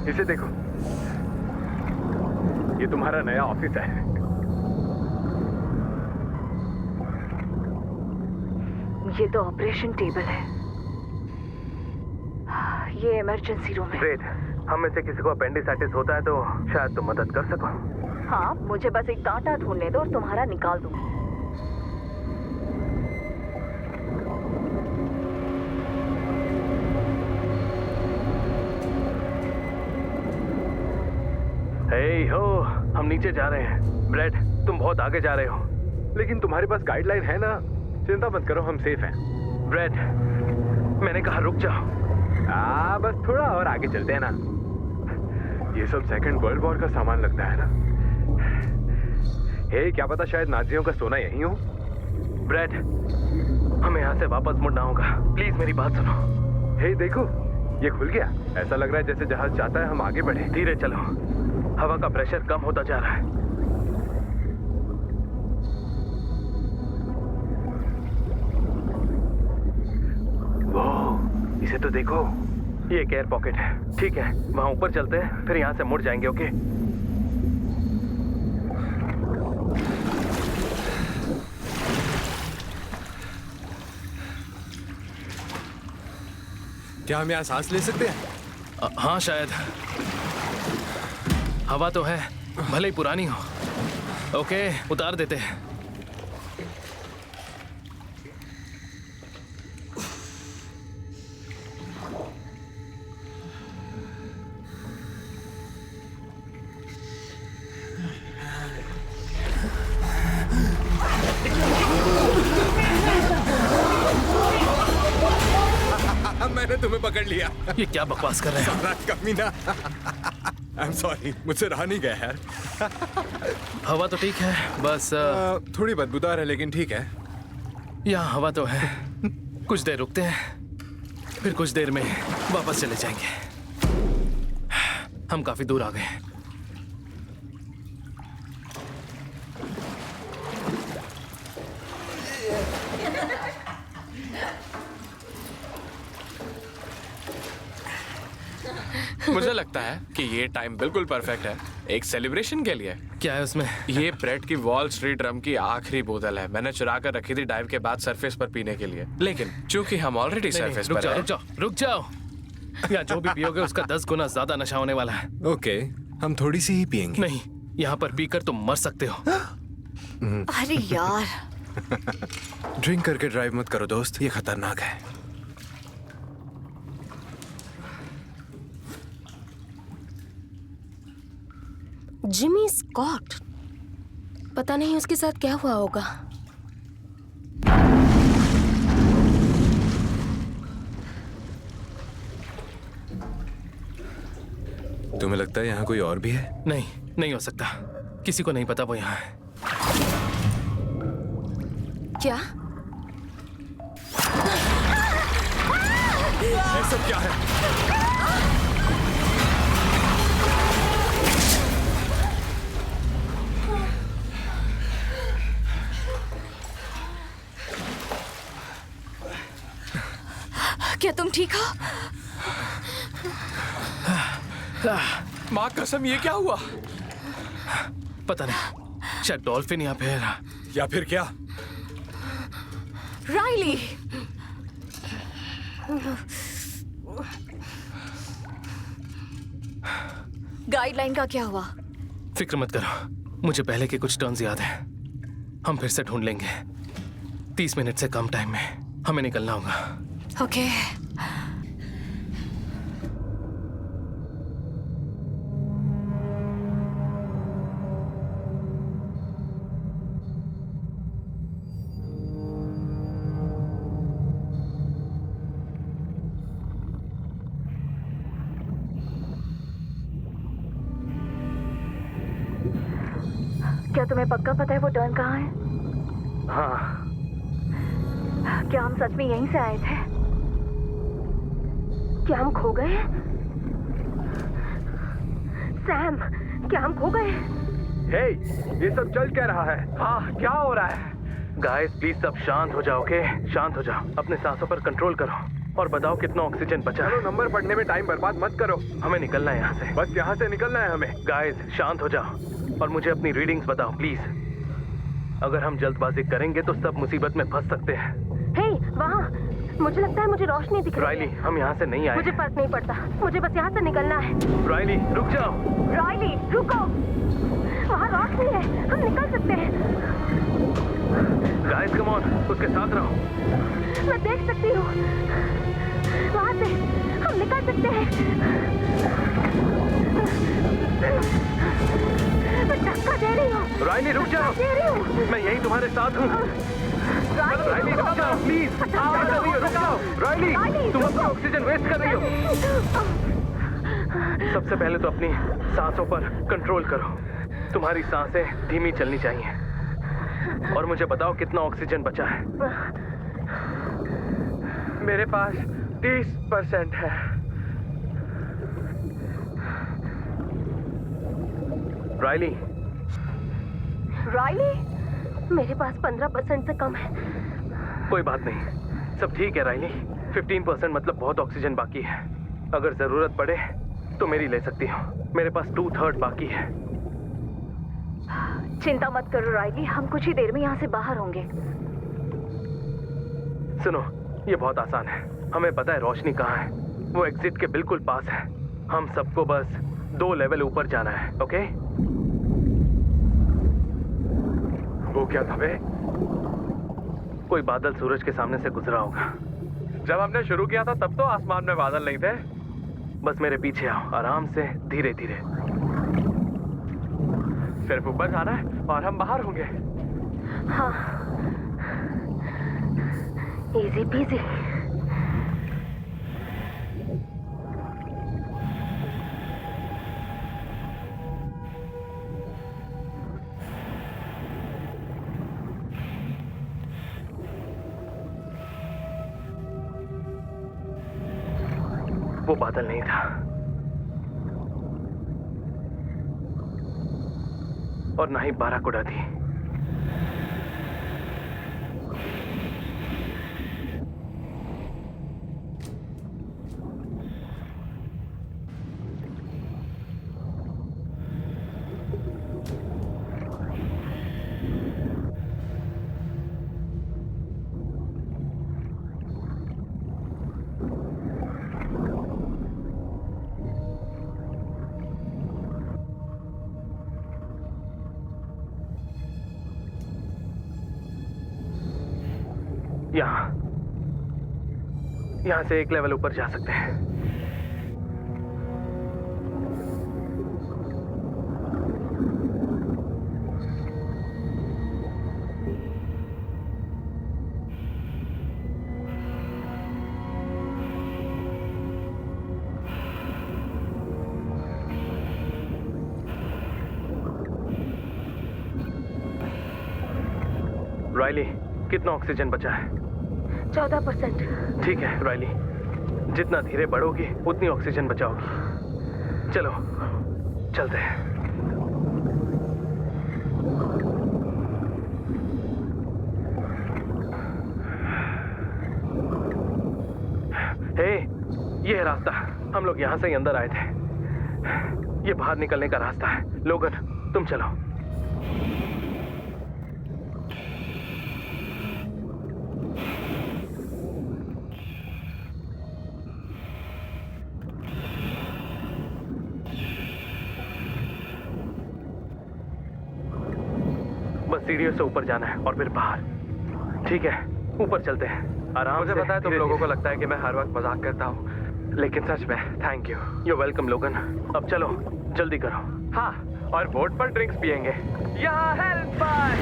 इसे देखो, ये तुम्हारा नया ऑफिस है। ये तो ऑपरेशन टेबल है, ये इमरजेंसी रूम है। ग्रेट, हम में से किसी को अपेंडिसाइटिस होता है तो शायद तुम मदद कर सको। हाँ, मुझे बस एक कांटा ढूंढने दो और तुम्हारा निकाल दूंगी। हे हो, हम नीचे जा रहे हैं। ब्रेड, तुम बहुत आगे जा रहे हो। लेकिन तुम्हारे पास गाइडलाइन है ना? चिंता मत करो, हम सेफ हैं। ब्रेड, मैंने कहा रुक जाओ। बस थोड़ा और आगे चलते हैं ना। ये सब सेकंड वर्ल्ड वॉर का सामान लगता है ना। हे, क्या पता शायद नाजियों का सोना यही हो। ब्रेड, हमें यहाँ से वापस मुड़ना होगा। प्लीज मेरी बात सुनो। हे देखो, ये खुल गया। ऐसा लग रहा है जैसे जहाज चाहता है हम आगे बढ़े। धीरे चलो, हवा का प्रेशर कम होता जा रहा है। वो, इसे तो देखो, ये एक एयर पॉकेट है। ठीक है, वहां ऊपर चलते हैं, फिर यहाँ से मुड़ जाएंगे। ओके? क्या हम यहाँ सांस ले सकते हैं? हाँ शायद। हवा तो है, भले ही पुरानी हो। ओके, उतार देते हैं। मैंने तुम्हें पकड़ लिया। ये क्या बकवास कर रहे हैं? सारा कमीना। आई एम सॉरी, मुझसे रहा नहीं गया यार। हवा तो ठीक है, बस थोड़ी बदबूदार है लेकिन ठीक है। यहाँ हवा तो है। कुछ देर रुकते हैं, फिर कुछ देर में वापस चले जाएंगे। हम काफी दूर आ गए। मुझे लगता है कि ये टाइम बिल्कुल परफेक्ट है एक सेलिब्रेशन के लिए। क्या है उसमें? ये ब्रेड की वॉल स्ट्रीट रम की आखिरी बोतल है। मैंने चुरा कर रखी थी डाइव के बाद सरफेस पर पीने के लिए, लेकिन चूंकि हम ऑलरेडी नहीं, सरफेस रुक पर जाओ, हैं। रुक जाओ, रुक जाओ। या जो भी पियोगे उसका 10 गुना ज्यादा नशा होने वाला है। ओके, हम थोड़ी सी ही पियेंगे। नहीं, यहाँ पर पीकर तुम मर सकते हो। अरे यार, ड्रिंक करके ड्राइव मत करो दोस्त, ये खतरनाक है। जिमी स्कॉट, पता नहीं उसके साथ क्या हुआ होगा। तुम्हें लगता है यहाँ कोई और भी है? नहीं, नहीं हो सकता। किसी को नहीं पता वो यहाँ है। क्या? ये सब क्या है? क्या तुम ठीक हो? माँ कसम, ये क्या हुआ? पता नहीं, शायद डॉल्फिन या फिर क्या? राइली, गाइडलाइन का क्या हुआ? फिक्र मत करो, मुझे पहले के कुछ टर्न्स याद हैं। हम फिर से ढूंढ लेंगे। 30 मिनट से कम टाइम में हमें निकलना होगा। ओके। क्या तुम्हें पक्का पता है वो टर्न कहाँ है? हाँ, क्या हम सच में यहीं से आए थे? क्या हम खो गए? सैम, क्या हम खो गए? हे, ये सब चल क्या रहा है? हाँ, क्या हो रहा है? गाइस प्लीज सब शांत हो जाओ। ओके, शांत हो जाओ। अपने सांसों पर कंट्रोल करो और बताओ कितना ऑक्सीजन बचा है। चलो, नंबर पढ़ने में टाइम बर्बाद मत करो। हमें निकलना है यहाँ से। बस यहाँ से निकलना है हमें। गाइस शांत हो जाओ और मुझे अपनी रीडिंग्स बताओ प्लीज। अगर हम जल्दबाजी करेंगे तो सब मुसीबत में फंस सकते हैं। हे, वहाँ मुझे लगता है मुझे रोशनी दिख रही राइली, है। हम यहाँ से नहीं आए। मुझे फर्क नहीं पड़ता, मुझे बस यहाँ से निकलना है। राइली, रुक जाओ। राइली, रुको, वहाँ रोशनी है, हम निकल सकते हैं। गाइस कम ऑन, उसके साथ रहो। मैं देख सकती हूँ, वहाँ से हम निकल सकते हैं। मैं धक्का दे रही हूँ। राइली रुक जाओ, दे रही हूँ। मैं यहीं तुम्हारे साथ हूँ। राइली रुक जाओ प्लीज, क्या कर रही हो? रुक जाओ राइली, तुम अपनी ऑक्सीजन वेस्ट कर रही हो। सबसे पहले तो अपनी सांसों पर कंट्रोल करो। तुम्हारी सांसें धीमी चलनी चाहिए। और मुझे बताओ कितना ऑक्सीजन बचा है? मेरे पास 30% है। राइली, राइली, मेरे पास 15% से कम है। कोई बात नहीं, सब ठीक है राइली। 15% मतलब बहुत ऑक्सीजन बाकी है। अगर जरूरत पड़े तो मेरी ले सकती हो। मेरे पास 2/3 बाकी है। चिंता मत करो राइली, हम कुछ ही देर में यहाँ से बाहर होंगे। सुनो, ये बहुत आसान है। हमें पता है रोशनी कहाँ है। वो एग्जिट के बिल्कुल पास है। हम सबको बस 2 लेवल ऊपर जाना है, ओके? वो क्या था बे? कोई बादल सूरज के सामने से गुजरा होगा। जब हमने शुरू किया था तब तो आसमान में बादल नहीं थे। बस मेरे पीछे आओ, आराम से, धीरे धीरे। सिर्फ ऊपर जाना है और हम बाहर होंगे। हाँ, इजी पीजी। वो बादल नहीं था, और ना ही बाराकुडा थी। यहाँ से एक लेवल ऊपर जा सकते हैं। राइली, कितना ऑक्सीजन बचा है? 14%। ठीक है राइली, जितना धीरे बढ़ोगी उतनी ऑक्सीजन बचाओगी। चलो चलते हैं। हे, ये है रास्ता। हम लोग यहाँ से ही अंदर आए थे। ये बाहर निकलने का रास्ता है। लोगन, तुम चलो। बस सीढ़ियों से ऊपर जाना है और फिर बाहर। ठीक है, ऊपर चलते हैं आराम से। मुझे पता है तुम धीरे लोगों को धीरे। लगता है कि मैं हर वक्त मजाक करता हूँ, लेकिन सच में थैंक यू। You're welcome, लोगन। अब चलो, जल्दी करो। हाँ, और बोट पर ड्रिंक्स पियेंगे। यहाँ हेल्प बाय।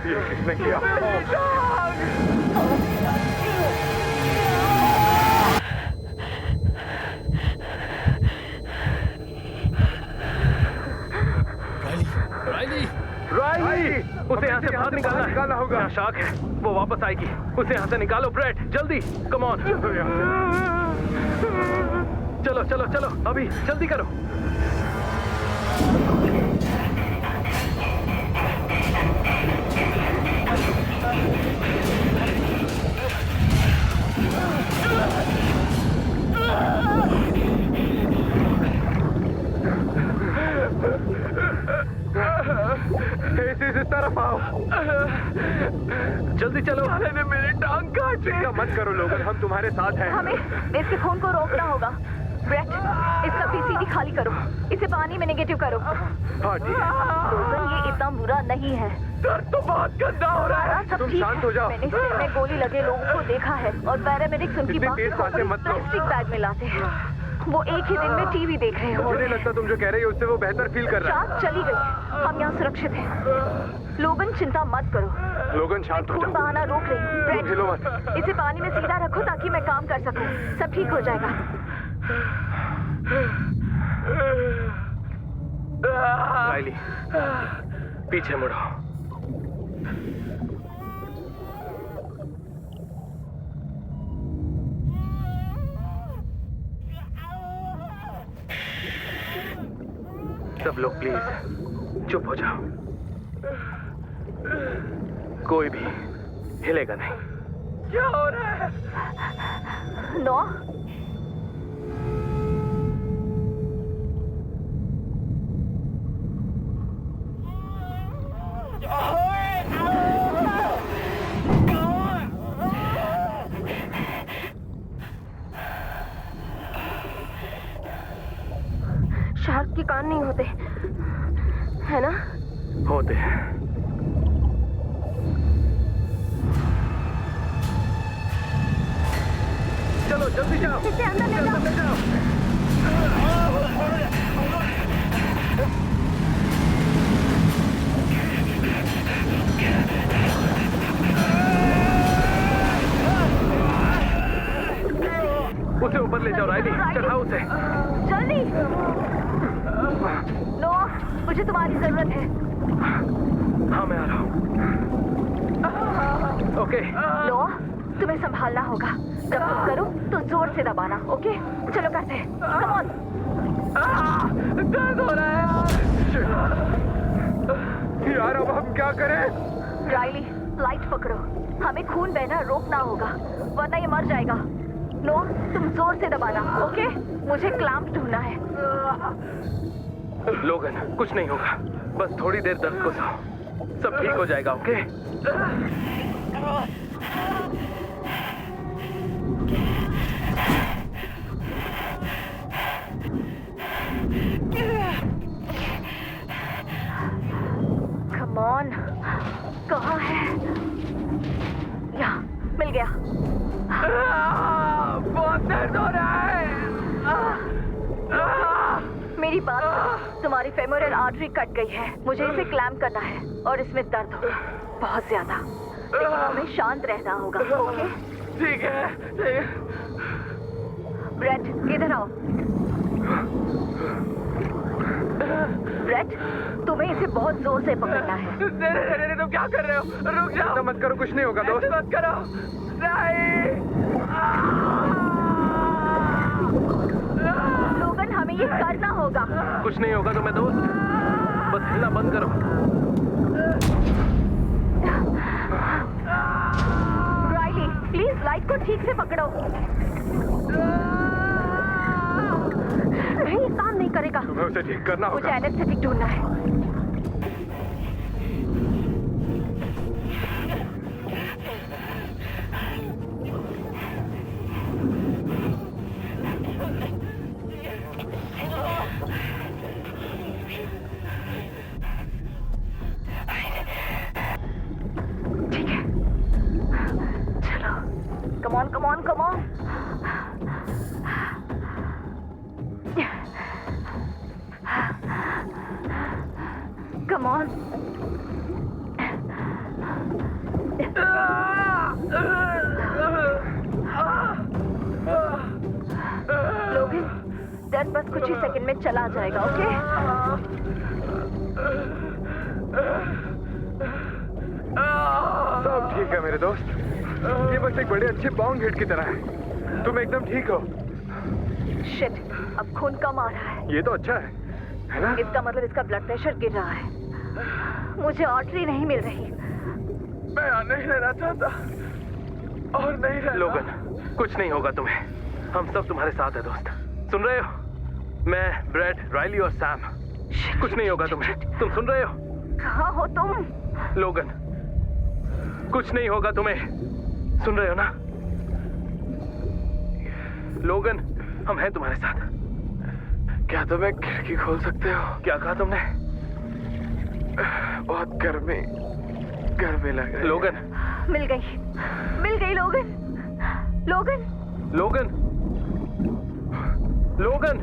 ये किसने किया? राइली, उसे यहाँ से बाहर निकालना होगा। यहाँ शार्क है, वो वापस आएगी। उसे यहाँ से निकालो ब्रेड, जल्दी, कम ऑन। चलो चलो चलो, अभी जल्दी करो। इस तरफ आओ। जल्दी चलो। ने मेरी टांग काट दी। मत करो लोगन, हम तुम्हारे साथ हैं। हमें इसके खून को रोकना होगा। ब्रेट, इसका पीसीडी खाली करो। इसे पानी में नेगेटिव करो। हाँ ठीक है। लोगन, ये इतना बुरा नहीं है। दर्द तो बहुत गंदा हो रहा है। सब तुम ठीक शांत है। हो जाओ। मैंने सिर में गोली लगे लोगों को देखा है और पैरामेडिक्स उनकी इतनी बातों तेज को सांसें पूरी मत लो। प्लास्टिक बैग में लाते हैं। वो एक ही दिन में टीवी देख रहे मुझे हो। नहीं लगता तुम जो कह रही हो उससे वो बेहतर फील कर रहा जान चली गई, हम यहाँ सुरक्षित हैं। लोगन चिंता मत करो, है। लोगन शांत हो खून जाओ। बहाना रोक रही हूँ। तुम हिलो मत। इसे पानी में सीधा रखो ताकि मैं काम कर सकूं। सब ठीक हो जाएगा। राइली, पीछे मुड़ो। सब लोग प्लीज चुप हो जाओ। कोई भी हिलेगा नहीं। क्या हो रहा है? नो, शार्क के कान नहीं होते, है ना? होते हैं। चलो जल्दी जाओ। इसे अंदर ले जाओ। उसे ऊपर ले जाओ राइली, चढ़ाओ उसे। जल्दी। नो, मुझे तुम्हारी जरूरत है। हाँ मैं आ रहा हूँ। ओके। नो, तुम्हें संभालना होगा। जब तुम करो तो जोर से दबाना, ओके? चलो करते हैं। Come on. दर्द हो रहा है यार। अब हम क्या करें? राइली, लाइट पकड़ो। हमें खून बहना रोकना होगा, वरना ये मर जाएगा। नो, तुम जोर से दबाना, ओके? मुझे क्लैंप ढूंढना है। लोगन, कुछ नहीं होगा, बस थोड़ी देर दर्द को सहो, सब ठीक हो जाएगा। ओके? कम ऑन, कहाँ है? यहाँ, मिल गया। बहुत दर्द हो रहा है। मेरी बात सुनो, तुम्हारी फेमोरल आर्टरी कट गई है। मुझे इसे क्लैंप करना है और इसमें दर्द होगा बहुत ज्यादा, लेकिन हमें शांत रहना होगा, ओके? ठीक है, ठीक है। ब्रेट, इधर आओ। ब्रेट, तुम्हें इसे बहुत जोर से पकड़ना है। नहीं, तुम क्या कर रहे हो? रुक जाओ। मत करो, कुछ नहीं होगा दोस्त। मत करो। नहीं। लोगन, हमें ये करना होगा। कुछ नहीं होगा तुम्हें दोस्त, बस हिलना बंद करो। राइली, प्लीज लाइट को ठीक से पकड़ो। नहीं, काम नहीं करेगा। तुम्हें उसे ठीक करना मुझे होगा। एनेस्थेटिक ढूंढना है। ठीक है, चलो, come on, come on, come on. Come on. लोगन, दर्द बस कुछ ही सेकंड में चला जाएगा, ओके? सब ठीक है मेरे दोस्त। ये बस एक बड़े अच्छे बाउंड हिट की तरह है। तुम एकदम ठीक हो। शिट, अब खून कम आ रहा है। ये तो अच्छा है ना? इसका मतलब इसका ब्लड प्रेशर गिर रहा है। मुझे आर्टरी नहीं मिल रही। मैं यहाँ नहीं रहना चाहता और नहीं रहना। लोगन, कुछ नहीं होगा तुम्हें, हम सब तुम्हारे साथ है दोस्त। सुन रहे हो? मैं, ब्रेट, राइली और सैम। कुछ नहीं होगा तुम्हें, तुम सुन रहे हो? कहाँ हो तुम? लोगन, कुछ नहीं होगा तुम्हें, सुन रहे हो ना? लोगन, हम हैं तुम्हारे साथ। क्या तुम एक खिड़की खोल सकते हो? क्या कहा तुमने? बहुत गर्मी गर्मी लग रही है। लोगन, मिल गई लोगन। लोगन, लोगन, लोगन।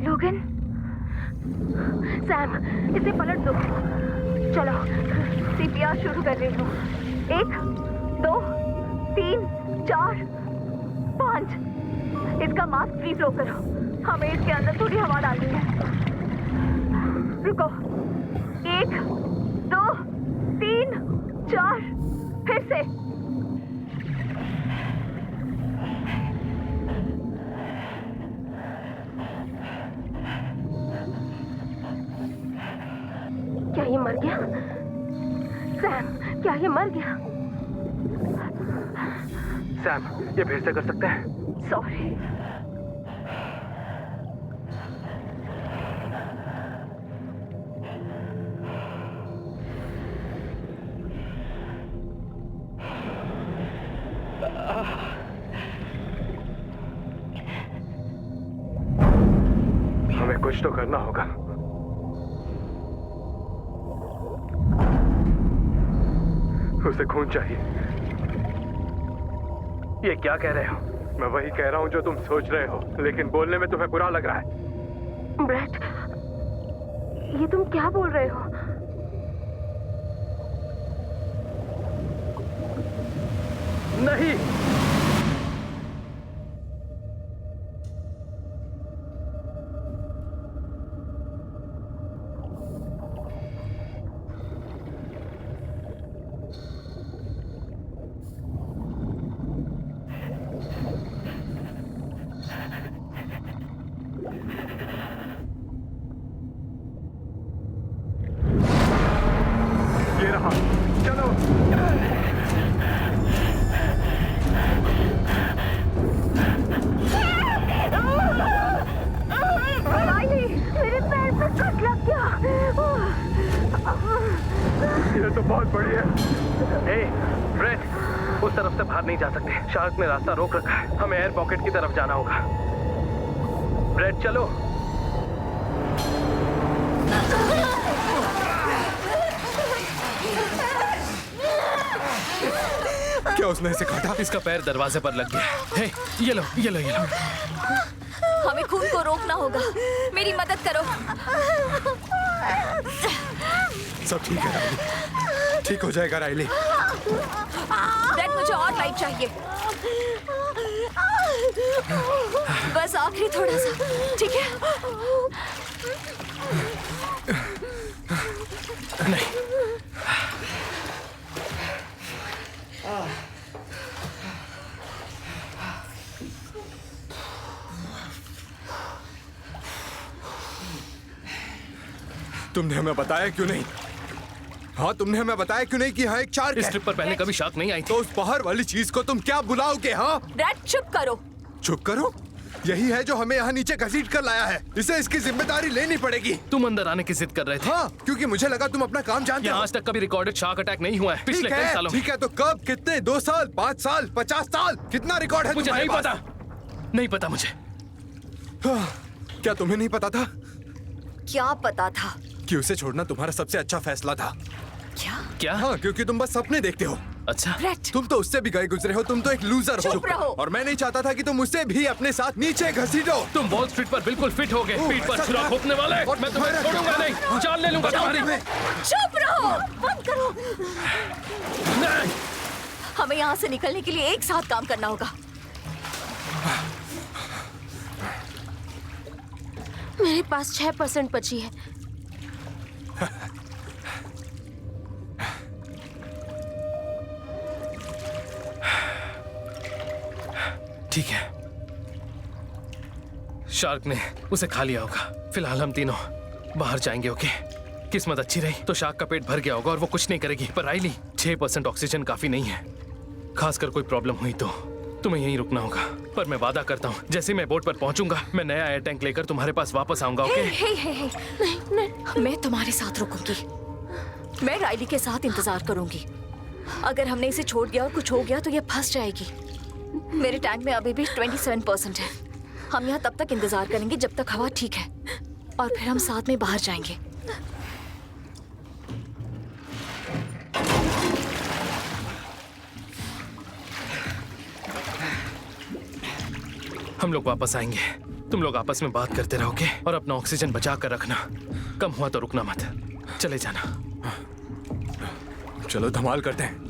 लोगन। सैम, इसे पलट दो। चलो, सीपीआर शुरू कर रही हूँ। 1 2 3 4 5। इसका मास्क फ्री फ्लो करो। हमें इसके अंदर थोड़ी हवा डालनी है। रुको। 1 2 3 4। फिर से। क्या ये मर गया? सैम, क्या ये मर गया? सैम, ये फिर से कर सकते हैं? सॉरी। हमें कुछ तो करना होगा। उसे खून चाहिए। ये क्या कह रहे हो? मैं वही कह रहा हूँ जो तुम सोच रहे हो, लेकिन बोलने में तुम्हें बुरा लग रहा है। ब्रेट, ये तुम क्या बोल रहे हो? नहीं। ये रहा, चलो। मेरे पैर पे कट लग गया। ये तो बहुत बढ़िया है। हे, ब्रेट, उस तरफ से बाहर नहीं जा सकते। शार्क ने रास्ता रोक रखा है। हमें एयर पॉकेट की तरफ जाना होगा। ब्रेट, चलो। क्या उसने इसे काटा? इसका पैर दरवाजे पर लग गया। हे, ये लो, ये लो, ये लो। हमें खून को रोकना होगा। मेरी मदद करो। सब ठीक है राइली, ठीक हो जाएगा राइली। ब्रेट, मुझे और लाइट चाहिए। बस आखिरी थोड़ा सा, ठीक है? नहीं। तुमने हमें बताया क्यों नहीं? हाँ, तुमने हमें बताया क्यों नहीं कि यहाँ एक शार्क इस है? ट्रिप पर पहले कभी शार्क नहीं आई थी। तो उस बाहर वाली चीज को तुम क्या बुलाओगे? हाँ, ब्रेट, चुप करो। चुप करो। यही है जो हमें यहाँ नीचे घसीट कर लाया है। इसे इसकी जिम्मेदारी लेनी पड़ेगी। तुम अंदर आने की जिद कर रहे थे। हाँ, क्योंकि मुझे लगा तुम अपना काम जानते यहाँ हो। आज तक कभी रिकॉर्डेड शार्क अटैक नहीं हुआ है पिछले कई सालों में। ठीक है, तो कब, कितने? 2 साल, 5 साल, 50 साल? कितना रिकॉर्ड है मुझे तुम्हारे नहीं पास? पता, नहीं पता मुझे। हाँ, क्या तुम्हें नहीं पता था क्या पता था? कि उसे छोड़ना तुम्हारा सबसे अच्छा फैसला था? क्या? हाँ, क्योंकि तुम बस सपने देखते हो। अच्छा, ब्रेट, तुम तो उससे भी गए गुजरे हो। तुम तो एक लूजर हो। चुप रहो। और मैं नहीं चाहता था कि तुम उसे भी अपने साथ नीचे घसीटो। तुम वॉल स्ट्रीट पर बिल्कुल फिट हो गए। ओह, पीठ पर ऐसा छुरा क्या? घोंपने वाले। और मैं तुम्हें तुम्हारा छोड़ूंगा क्या? नहीं, जान ले लूंगा तुम्हारी। चुप रहो। बंद करो। नहीं। हमें यहाँ से निकलने के लिए एक साथ काम करना होगा। मेरे पास 6% बची है। ठीक है, शार्क ने उसे खा लिया होगा। फिलहाल हम तीनों बाहर जाएंगे। ओके, किस्मत अच्छी रही तो शार्क का पेट भर गया होगा और वो कुछ नहीं करेगी। पर राइली, 6% ऑक्सीजन काफी नहीं है। खासकर कोई प्रॉब्लम हुई तो तुम्हें यहीं रुकना होगा। पर मैं वादा करता हूँ, जैसे मैं बोट पर पहुंचूंगा, मैं नया एयर टैंक लेकर तुम्हारे पास वापस आऊंगा। ओके? हे, मैं तुम्हारे साथ रुकूंगी। मैं राइली के साथ इंतजार करूंगी। अगर हमने इसे छोड़ दिया और कुछ हो गया तो ये फंस जाएगी। मेरे टैंक में अभी भी 27% है। हम यहाँ तब तक इंतजार करेंगे जब तक हवा ठीक है। और फिर हम साथ में बाहर जाएंगे। हम लोग वापस आएंगे। तुम लोग आपस में बात करते रहोगे और अपना ऑक्सीजन बचा कर रखना। कम हुआ तो रुकना मत, चले जाना। चलो धमाल करते हैं।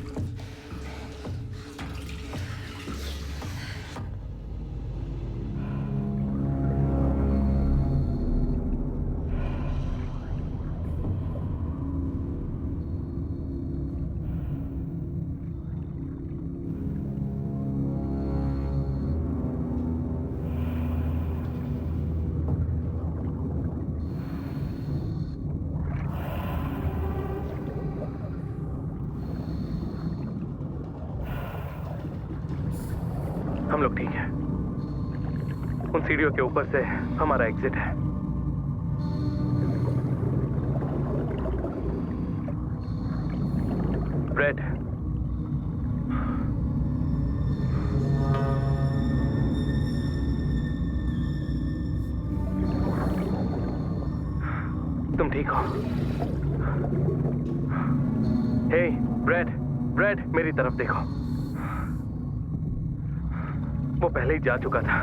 हम लोग ठीक हैं। उन सीढ़ियों के ऊपर से हमारा एग्जिट है। ब्रेड, तुम ठीक हो? हे ब्रेड, ब्रेड मेरी तरफ देखो। वो पहले ही जा चुका था।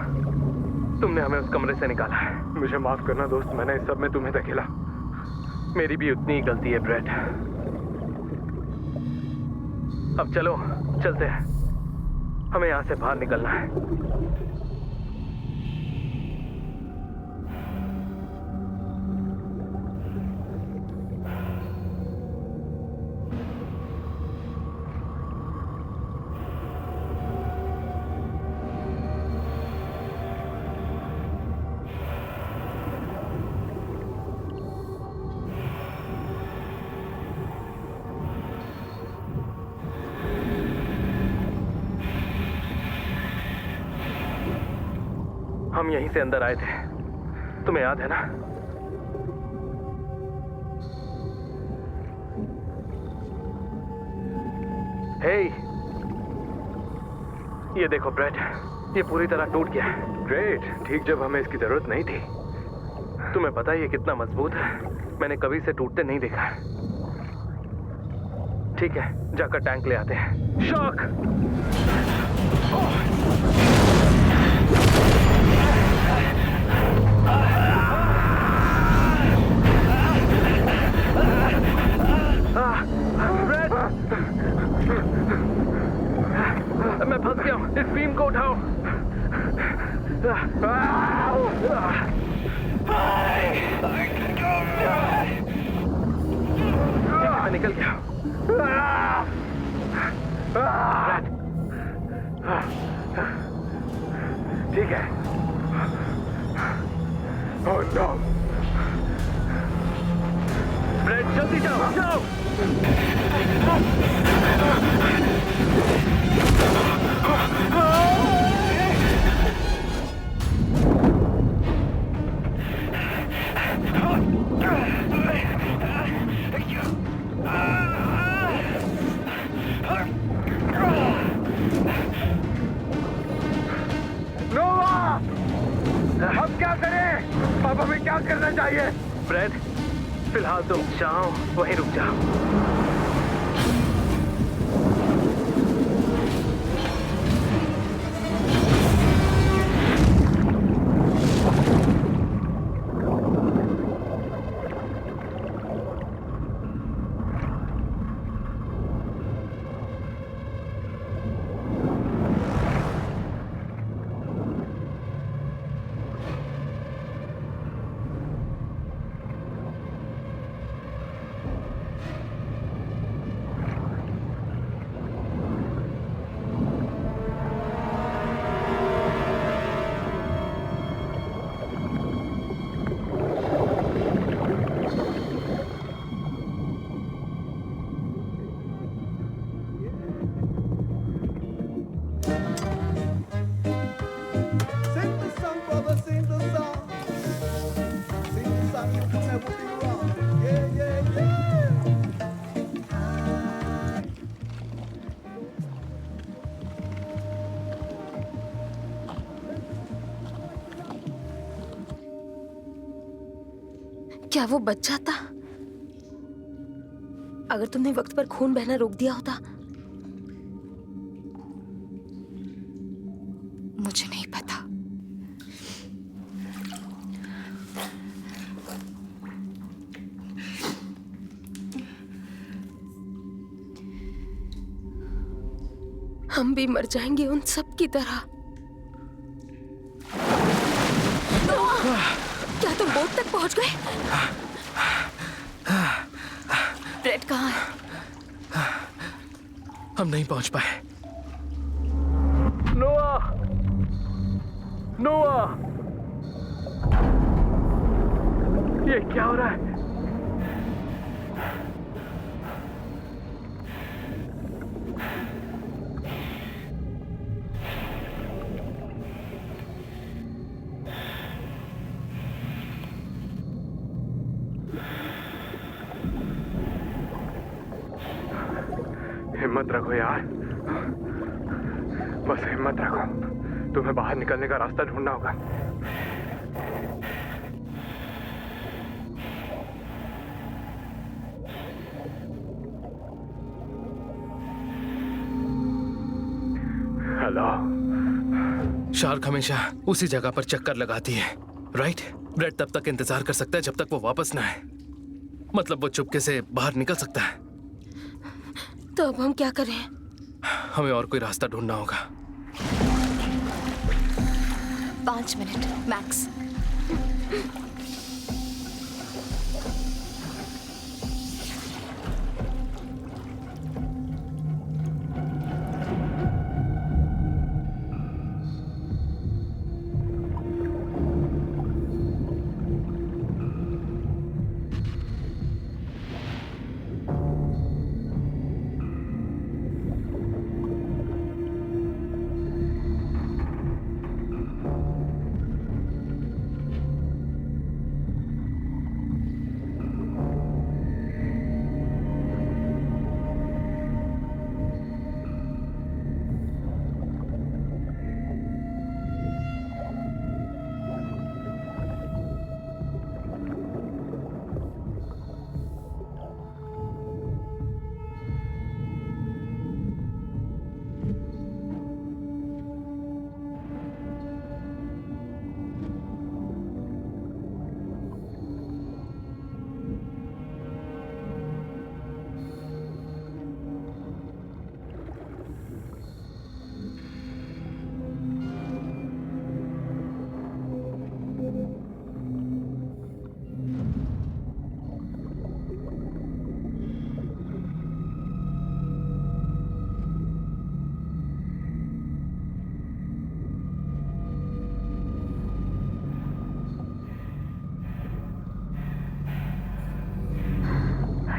तुमने हमें उस कमरे से निकाला है। मुझे माफ करना दोस्त, मैंने इस सब में तुम्हें धकेला। मेरी भी उतनी ही गलती है ब्रेड। अब चलो, चलते हैं। हमें यहाँ से बाहर निकलना है। हम यहीं से अंदर आए थे, तुम्हें याद है ना? हे, ये देखो ब्रेड, ये पूरी तरह टूट गया है। ग्रेट, ठीक जब हमें इसकी जरूरत नहीं थी। तुम्हें पता है ये कितना मजबूत है? मैंने कभी इसे टूटते नहीं देखा। ठीक है, जाकर टैंक ले आते हैं। शॉक! मैं फंस गया हूँ। इस बीम को उठाओ। मैं निकल गया। ठीक है। Oh no. ब्रेड, जल्दी जाओ, जाओ। नोवा! अब क्या करें? अब हमें क्या करना चाहिए? ब्रेड, फिलहाल तुम जाओ, वहीं रुक जाओ। क्या वो बच जाता अगर तुमने वक्त पर खून बहना रोक दिया होता? मुझे नहीं पता। हम भी मर जाएंगे उन सब की तरह। क्या तुम बोट तक पहुंच गए? ब्रेड कहाँ है? हम नहीं पहुंच पाए। नोआ! नोआ! ये क्या हो रहा है? हिम्मत रखो यार, बस हिम्मत रखो। तुम्हें बाहर निकलने का रास्ता ढूंढना होगा। हेलो। शार्क हमेशा उसी जगह पर चक्कर लगाती है, राइट? ब्रेड तब तक इंतजार कर सकता है जब तक वो वापस ना आए। मतलब वो चुपके से बाहर निकल सकता है। तो अब हम क्या करें? हमें और कोई रास्ता ढूंढना होगा। 5 मिनट मैक्स।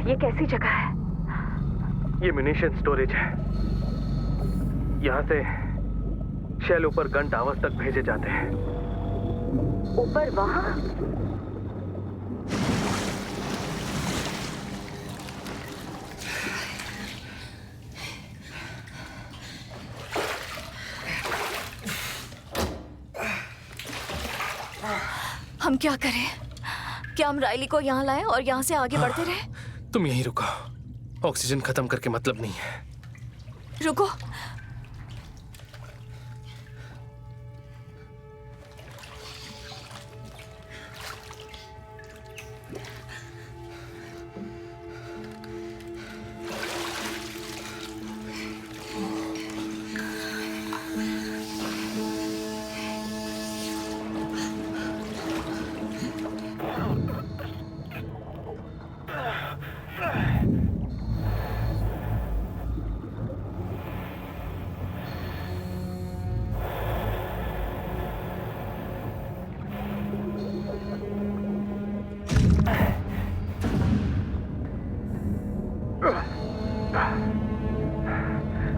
ये कैसी जगह है? ये म्यूनिशन स्टोरेज है। यहाँ से शेल ऊपर गन टावर्स तक भेजे जाते हैं। ऊपर वहां? हम क्या करें? क्या हम रायली को यहाँ लाएं और यहाँ से आगे बढ़ते रहें? तुम यहीं रुको। ऑक्सीजन खत्म करके मतलब नहीं है। रुको।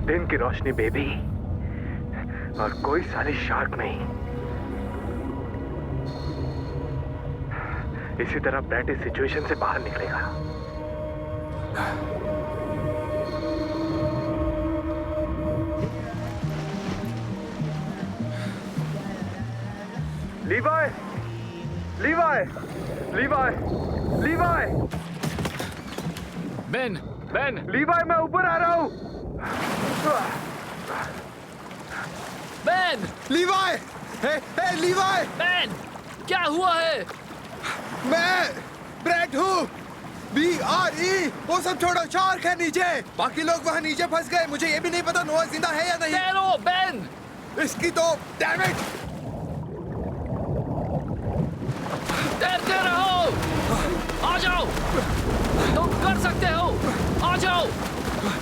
दिन की रोशनी बेबी, और कोई सारी शार्क नहीं। इसी तरह ब्रैट इस सिचुएशन से बाहर निकलेगा। लीवाई, लीवाई, लीवाई, लीवाई, बेन, बेन, लीवाई, मैं ऊपर आ रहा हूँ। बेन, लीवाई, हे लीवाई, बेन, क्या हुआ है? मैं ब्रेट हूँ। BRE, वो सब छोड़ो, शार्क है नीचे। बाकी लोग वहाँ नीचे फंस गए। मुझे ये भी नहीं पता नोआ जिंदा है या नहीं। तैरो, बेन। इसकी तो डैम इट। तैरते रहो। आ जाओ, तुम कर सकते हो। आ जाओ,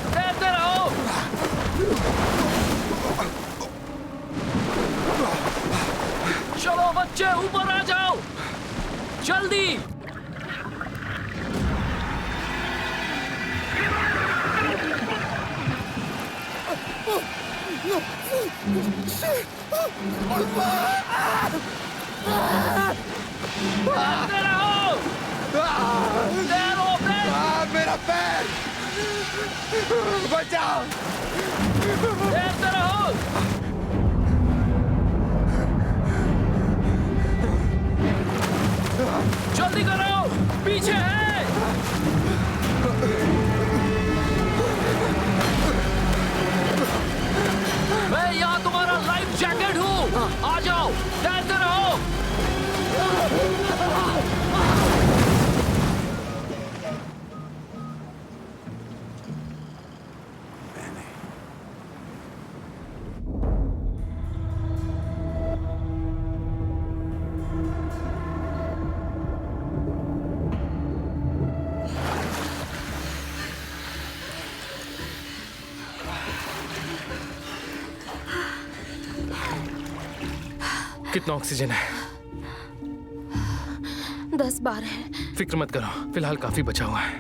तैरते रहो। चलो बच्चे, ऊपर आ जाओ, जल्दी। तैरते रहो। तैरो, बेन। मेरा पैर, बचाओ। तैरते रहो। जल्दी करो, पीछे है। मैं यहाँ तुम्हारा लाइफ जैकेट हूँ। आ जाओ, तैरते रहो। कितना ऑक्सीजन है? 10-12 है। फिक्र मत करो, फिलहाल काफी बचा हुआ है।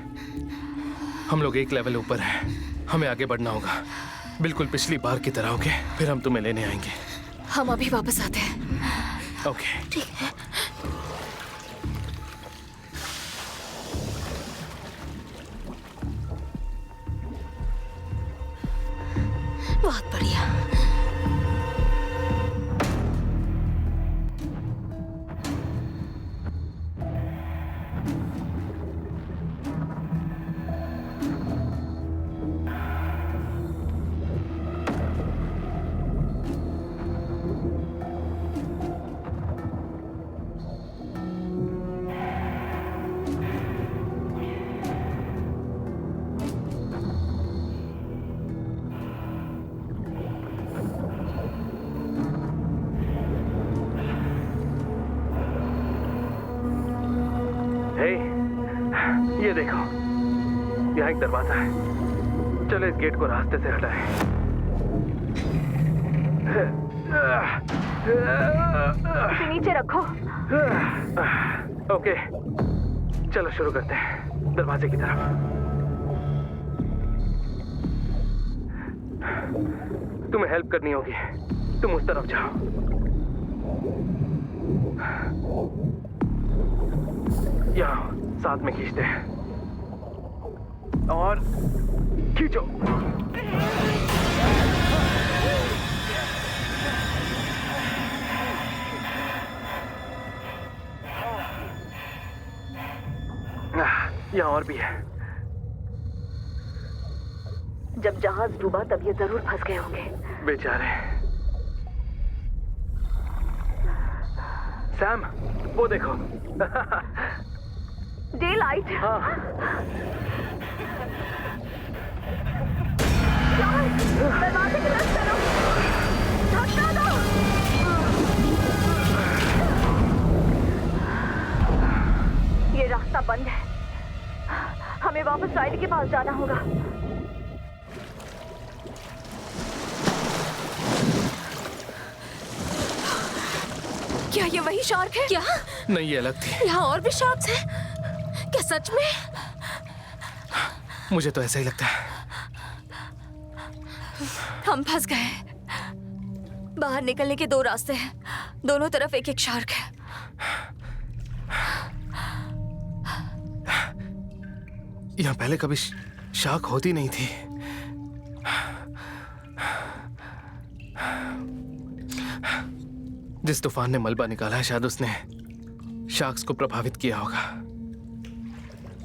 हम लोग एक लेवल ऊपर हैं। हमें आगे बढ़ना होगा, बिल्कुल पिछली बार की तरह। ओके, फिर हम तुम्हें लेने आएंगे। हम अभी वापस आते हैं। ओके। ठीक है। बहुत बढ़िया। ये देखो, यहाँ एक दरवाजा है। चलो इस गेट को रास्ते से हटाएं। इसे नीचे रखो। ओके, चलो शुरू करते हैं दरवाजे की तरफ। तुम्हें हेल्प करनी होगी, तुम उस तरफ जाओ। यहाँ साथ में खींचते हैं और खींचो। यहाँ और भी है। जब जहाज डूबा तब ये जरूर फंस गए होंगे। बेचारे। सैम, वो देखो। Day light. हाँ। दरवाजे की तरफ चलो। धक्का दो। ये रास्ता बंद है। हमें वापस राइड के पास जाना होगा। क्या ये वही शार्क है? क्या? नहीं, ये अलग थी। यहाँ और भी शार्क्स हैं? क्या सच में? मुझे तो ऐसा ही लगता है। हम फंस गए। बाहर निकलने के 2 रास्ते हैं। दोनों तरफ एक एक शार्क है। यहाँ पहले कभी शार्क होती नहीं थी। जिस तूफान ने मलबा निकाला है, शायद उसने शार्क्स को प्रभावित किया होगा।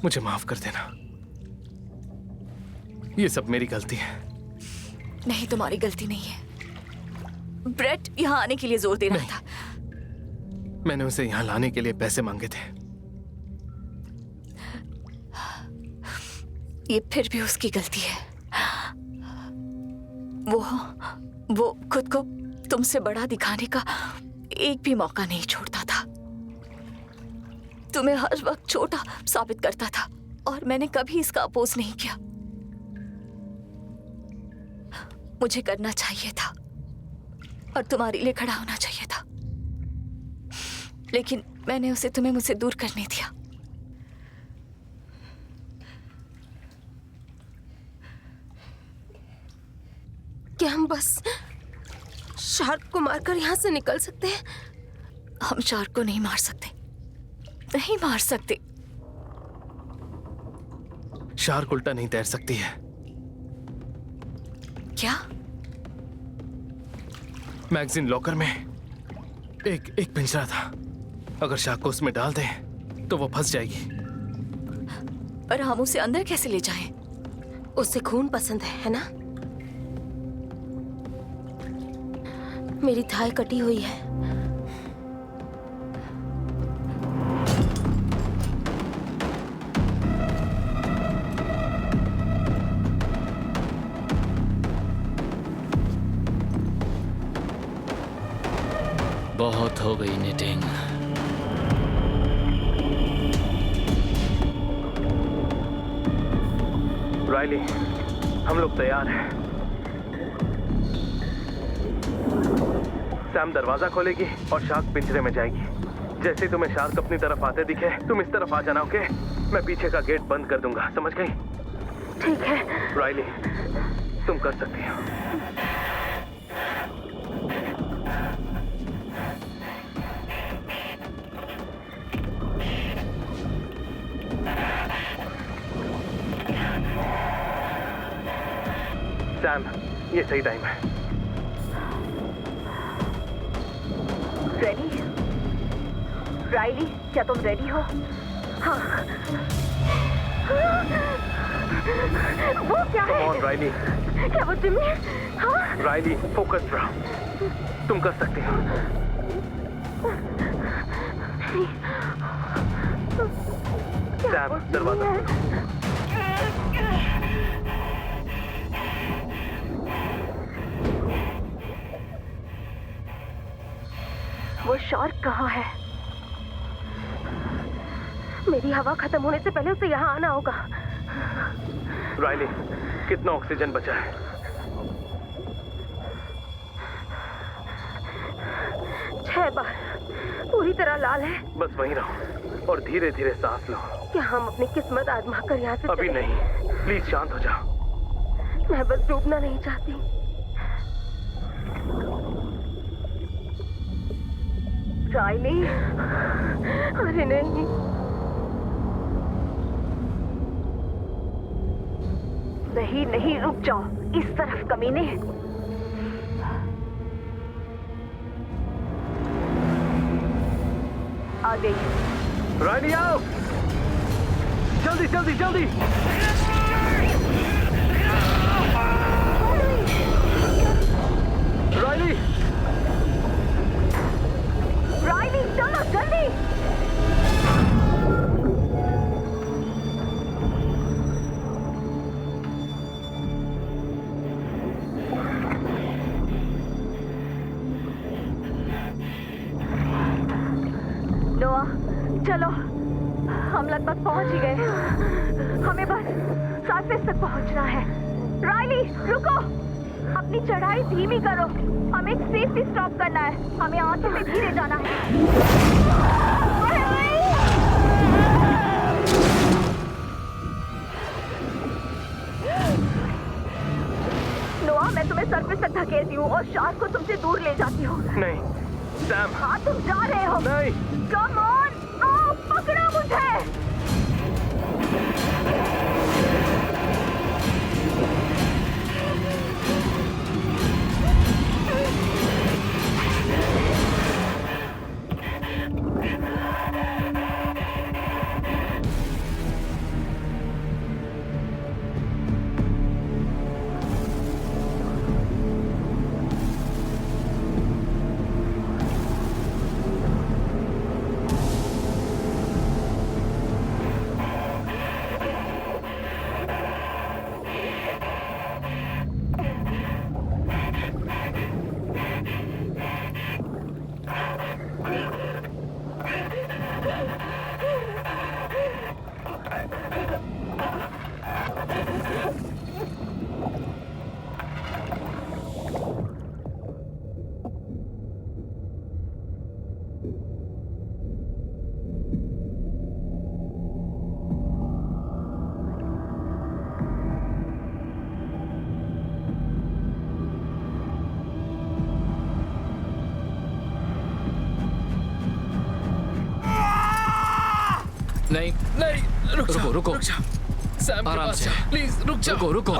मुझे माफ कर देना। ये सब मेरी गलती है। नहीं, तुम्हारी गलती नहीं है। ब्रेट यहाँ आने के लिए जोर दे रहा था। मैंने उसे यहाँ लाने के लिए पैसे मांगे थे। ये फिर भी उसकी गलती है। वो खुद को तुमसे बड़ा दिखाने का एक भी मौका नहीं छोड़ता था। तुम्हें हर वक्त छोटा साबित करता था और मैंने कभी इसका अपोज नहीं किया। मुझे करना चाहिए था और तुम्हारे लिए खड़ा होना चाहिए था, लेकिन मैंने उसे तुम्हें मुझसे दूर करने दिया। क्या हम बस शार्क को मारकर यहाँ से निकल सकते हैं? हम शार्क को नहीं मार सकते, नहीं मार सकते। शार्क उल्टा नहीं तैर सकती है। क्या? मैगजीन लॉकर में एक पिंजरा था। अगर शार्क को उसमें डाल दें तो वो फंस जाएगी। पर हम उसे अंदर कैसे ले जाएं? उसे खून पसंद है ना? मेरी थाई कटी हुई है। बहुत हो गई निटिंग। राइली, हम लोग तैयार हैं। सैम दरवाजा खोलेगी और शार्क पिंजरे में जाएगी। जैसे ही तुम्हें शार्क अपनी तरफ आते दिखे, तुम इस तरफ आ जाना, ओके? मैं पीछे का गेट बंद कर दूंगा, समझ गई? ठीक है। राइली, तुम कर सकती हो। सैम, ये सही टाइम है। रेडी? राइली, क्या तुम रेडी हो? हाँ। वो क्या है? Come on, Riley. क्या वो जिम्मी? हाँ? राइली, फोकस रहो। तुम कर सकती हो। सैम, दरवाजा खोलो। वो शार्क कहाँ है? मेरी हवा खत्म होने से पहले उसे यहाँ आना होगा। राइली, कितना ऑक्सीजन बचा है? 6 बार। पूरी तरह लाल है। बस वहीं रहो और धीरे धीरे सांस लो। क्या हम अपनी किस्मत आजमा कर यहाँ से अभी चले? नहीं, प्लीज शांत हो जाओ। मैं बस डूबना नहीं चाहती। राइली? अरे नहीं। नहीं नहीं, रुक जाओ। इस तरफ कमीने। आ गई। राइली आओ, जल्दी जल्दी जल्दी। राइली, राइली चलो जल्दी। नोआ, चलो, हम लगभग पहुंच ही गए। हमें बस सरफेस तक पहुंचना है। राइली रुको, अपनी चढ़ाई धीमी करो। हमें एक सेफ्टी स्टॉप करना है। हमें आंचल में धीरे जाना है। नोआ, मैं तुम्हें सरफेस तक धकेलती हूँ और शार्क को तुमसे दूर ले जाती हूँ। नहीं सैम। हाँ, तुम जा रहे हो। नहीं। कम ऑन, आओ पकड़ो मुझे। नहीं नहीं, रुक रुको, जाओ, रुको। रुक जाओ। सैम के आराम पास से। जाओ, प्लीज रुक जाओ। रुको रुको।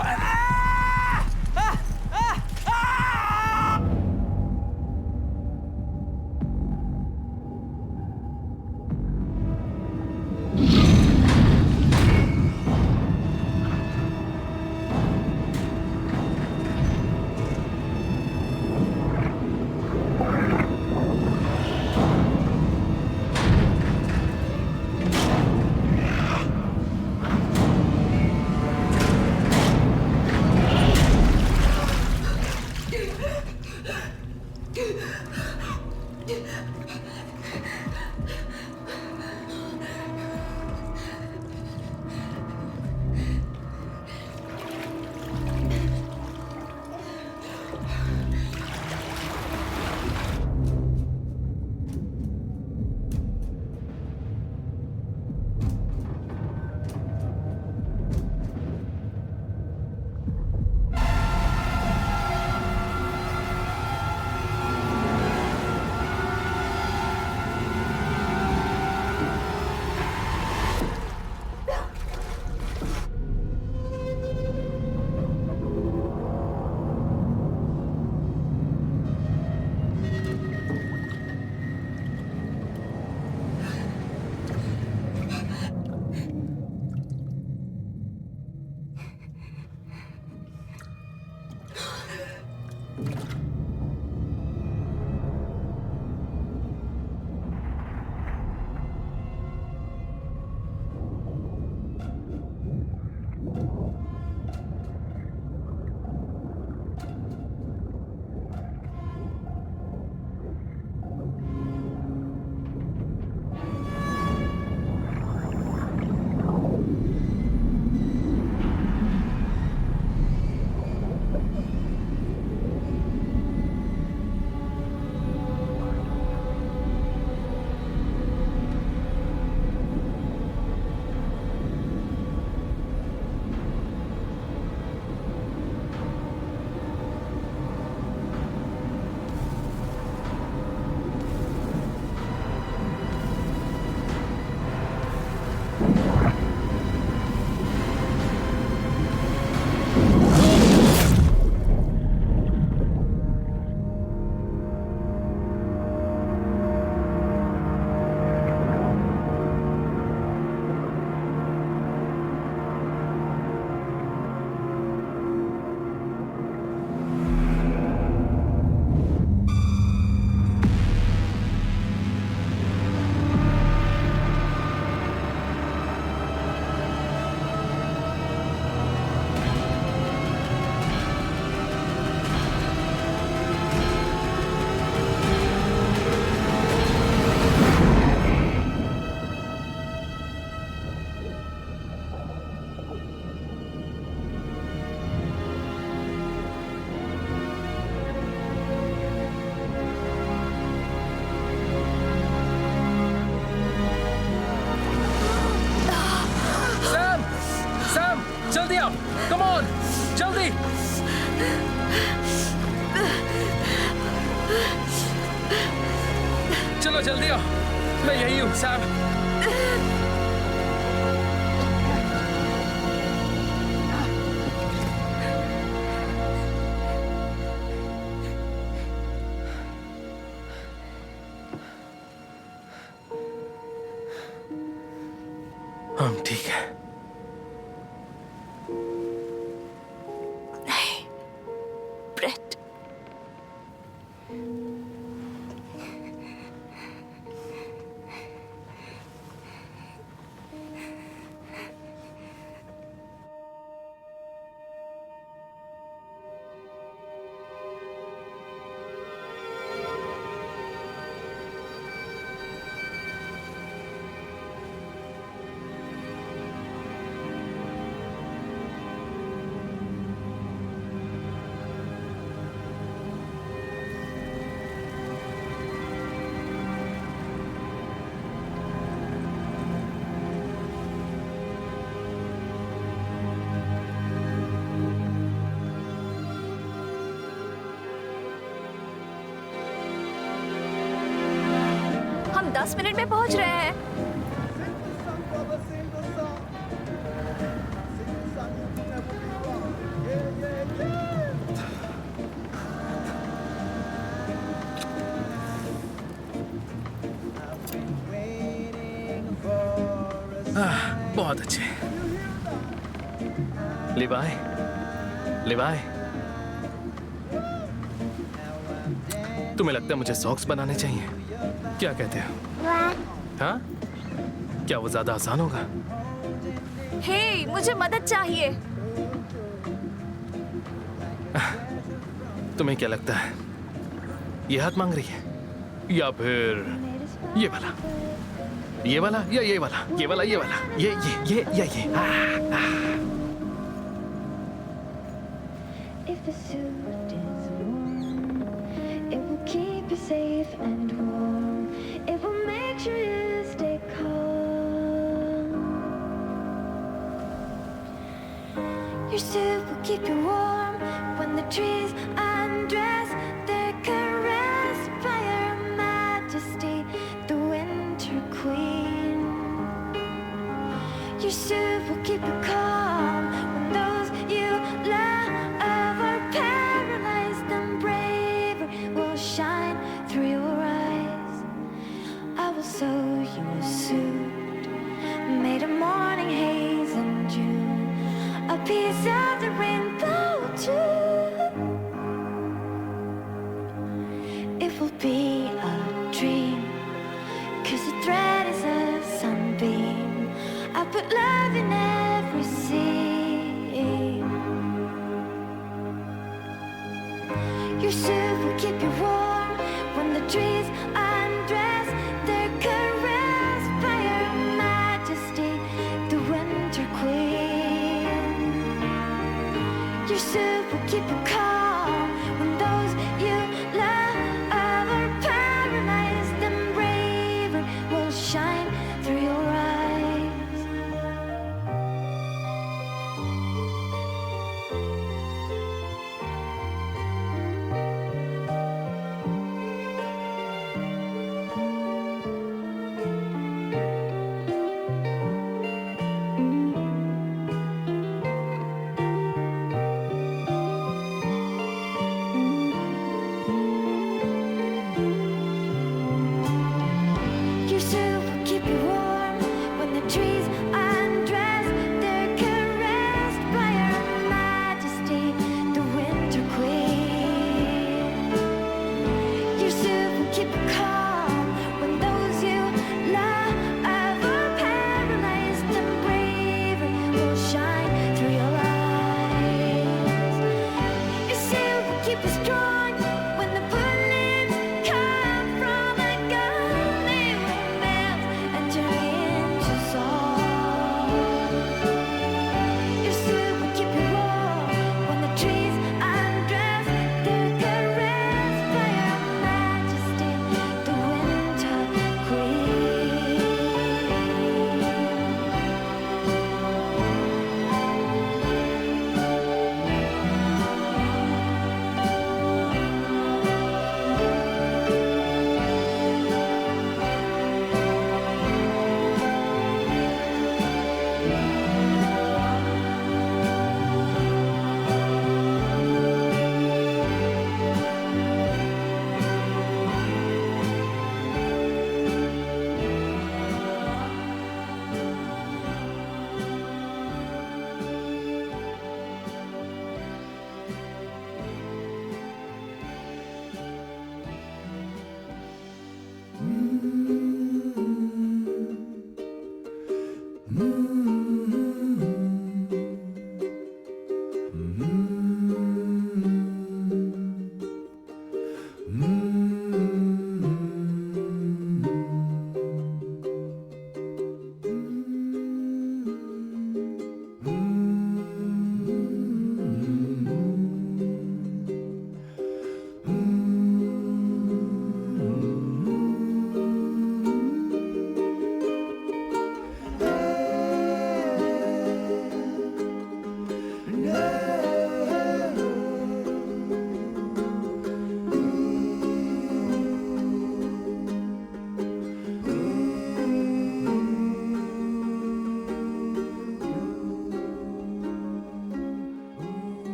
कम ऑन, जल्दी। चलो जल्दी आओ, मैं यही हूँ सैम। हम ठीक है। ब्रेट, हम 10 मिनट में पहुंच रहे हैं। बहुत अच्छे। लिवाई, लिवाई, तुम्हें लगता है मुझे सॉक्स बनाने चाहिए? क्या कहते हो? हाँ? क्या वो ज्यादा आसान होगा? हे, मुझे मदद चाहिए। तुम्हें क्या लगता है? ये हाथ मांग रही है या फिर ये वाला? ये वाला या ये वाला? ये वाला, ये वाला, ये या ये? If the suit is warm, it will keep you safe and warm. It will make sure you stay calm. Your suit will keep you warm when the trees undress. They're caressed by Your Majesty, the Winter Queen. Your suit will keep you calm when those you love are paralyzed, and bravery will shine through your eyes. I will sew you a suit made of morning haze in June, a piece of the rainbow too. It will be a dream, 'cause the thread is a sunbeam. I put love in every seam. Your suit will keep you warm when the trees undress. They're caressed by Your Majesty, the Winter Queen. Your suit will keep you calm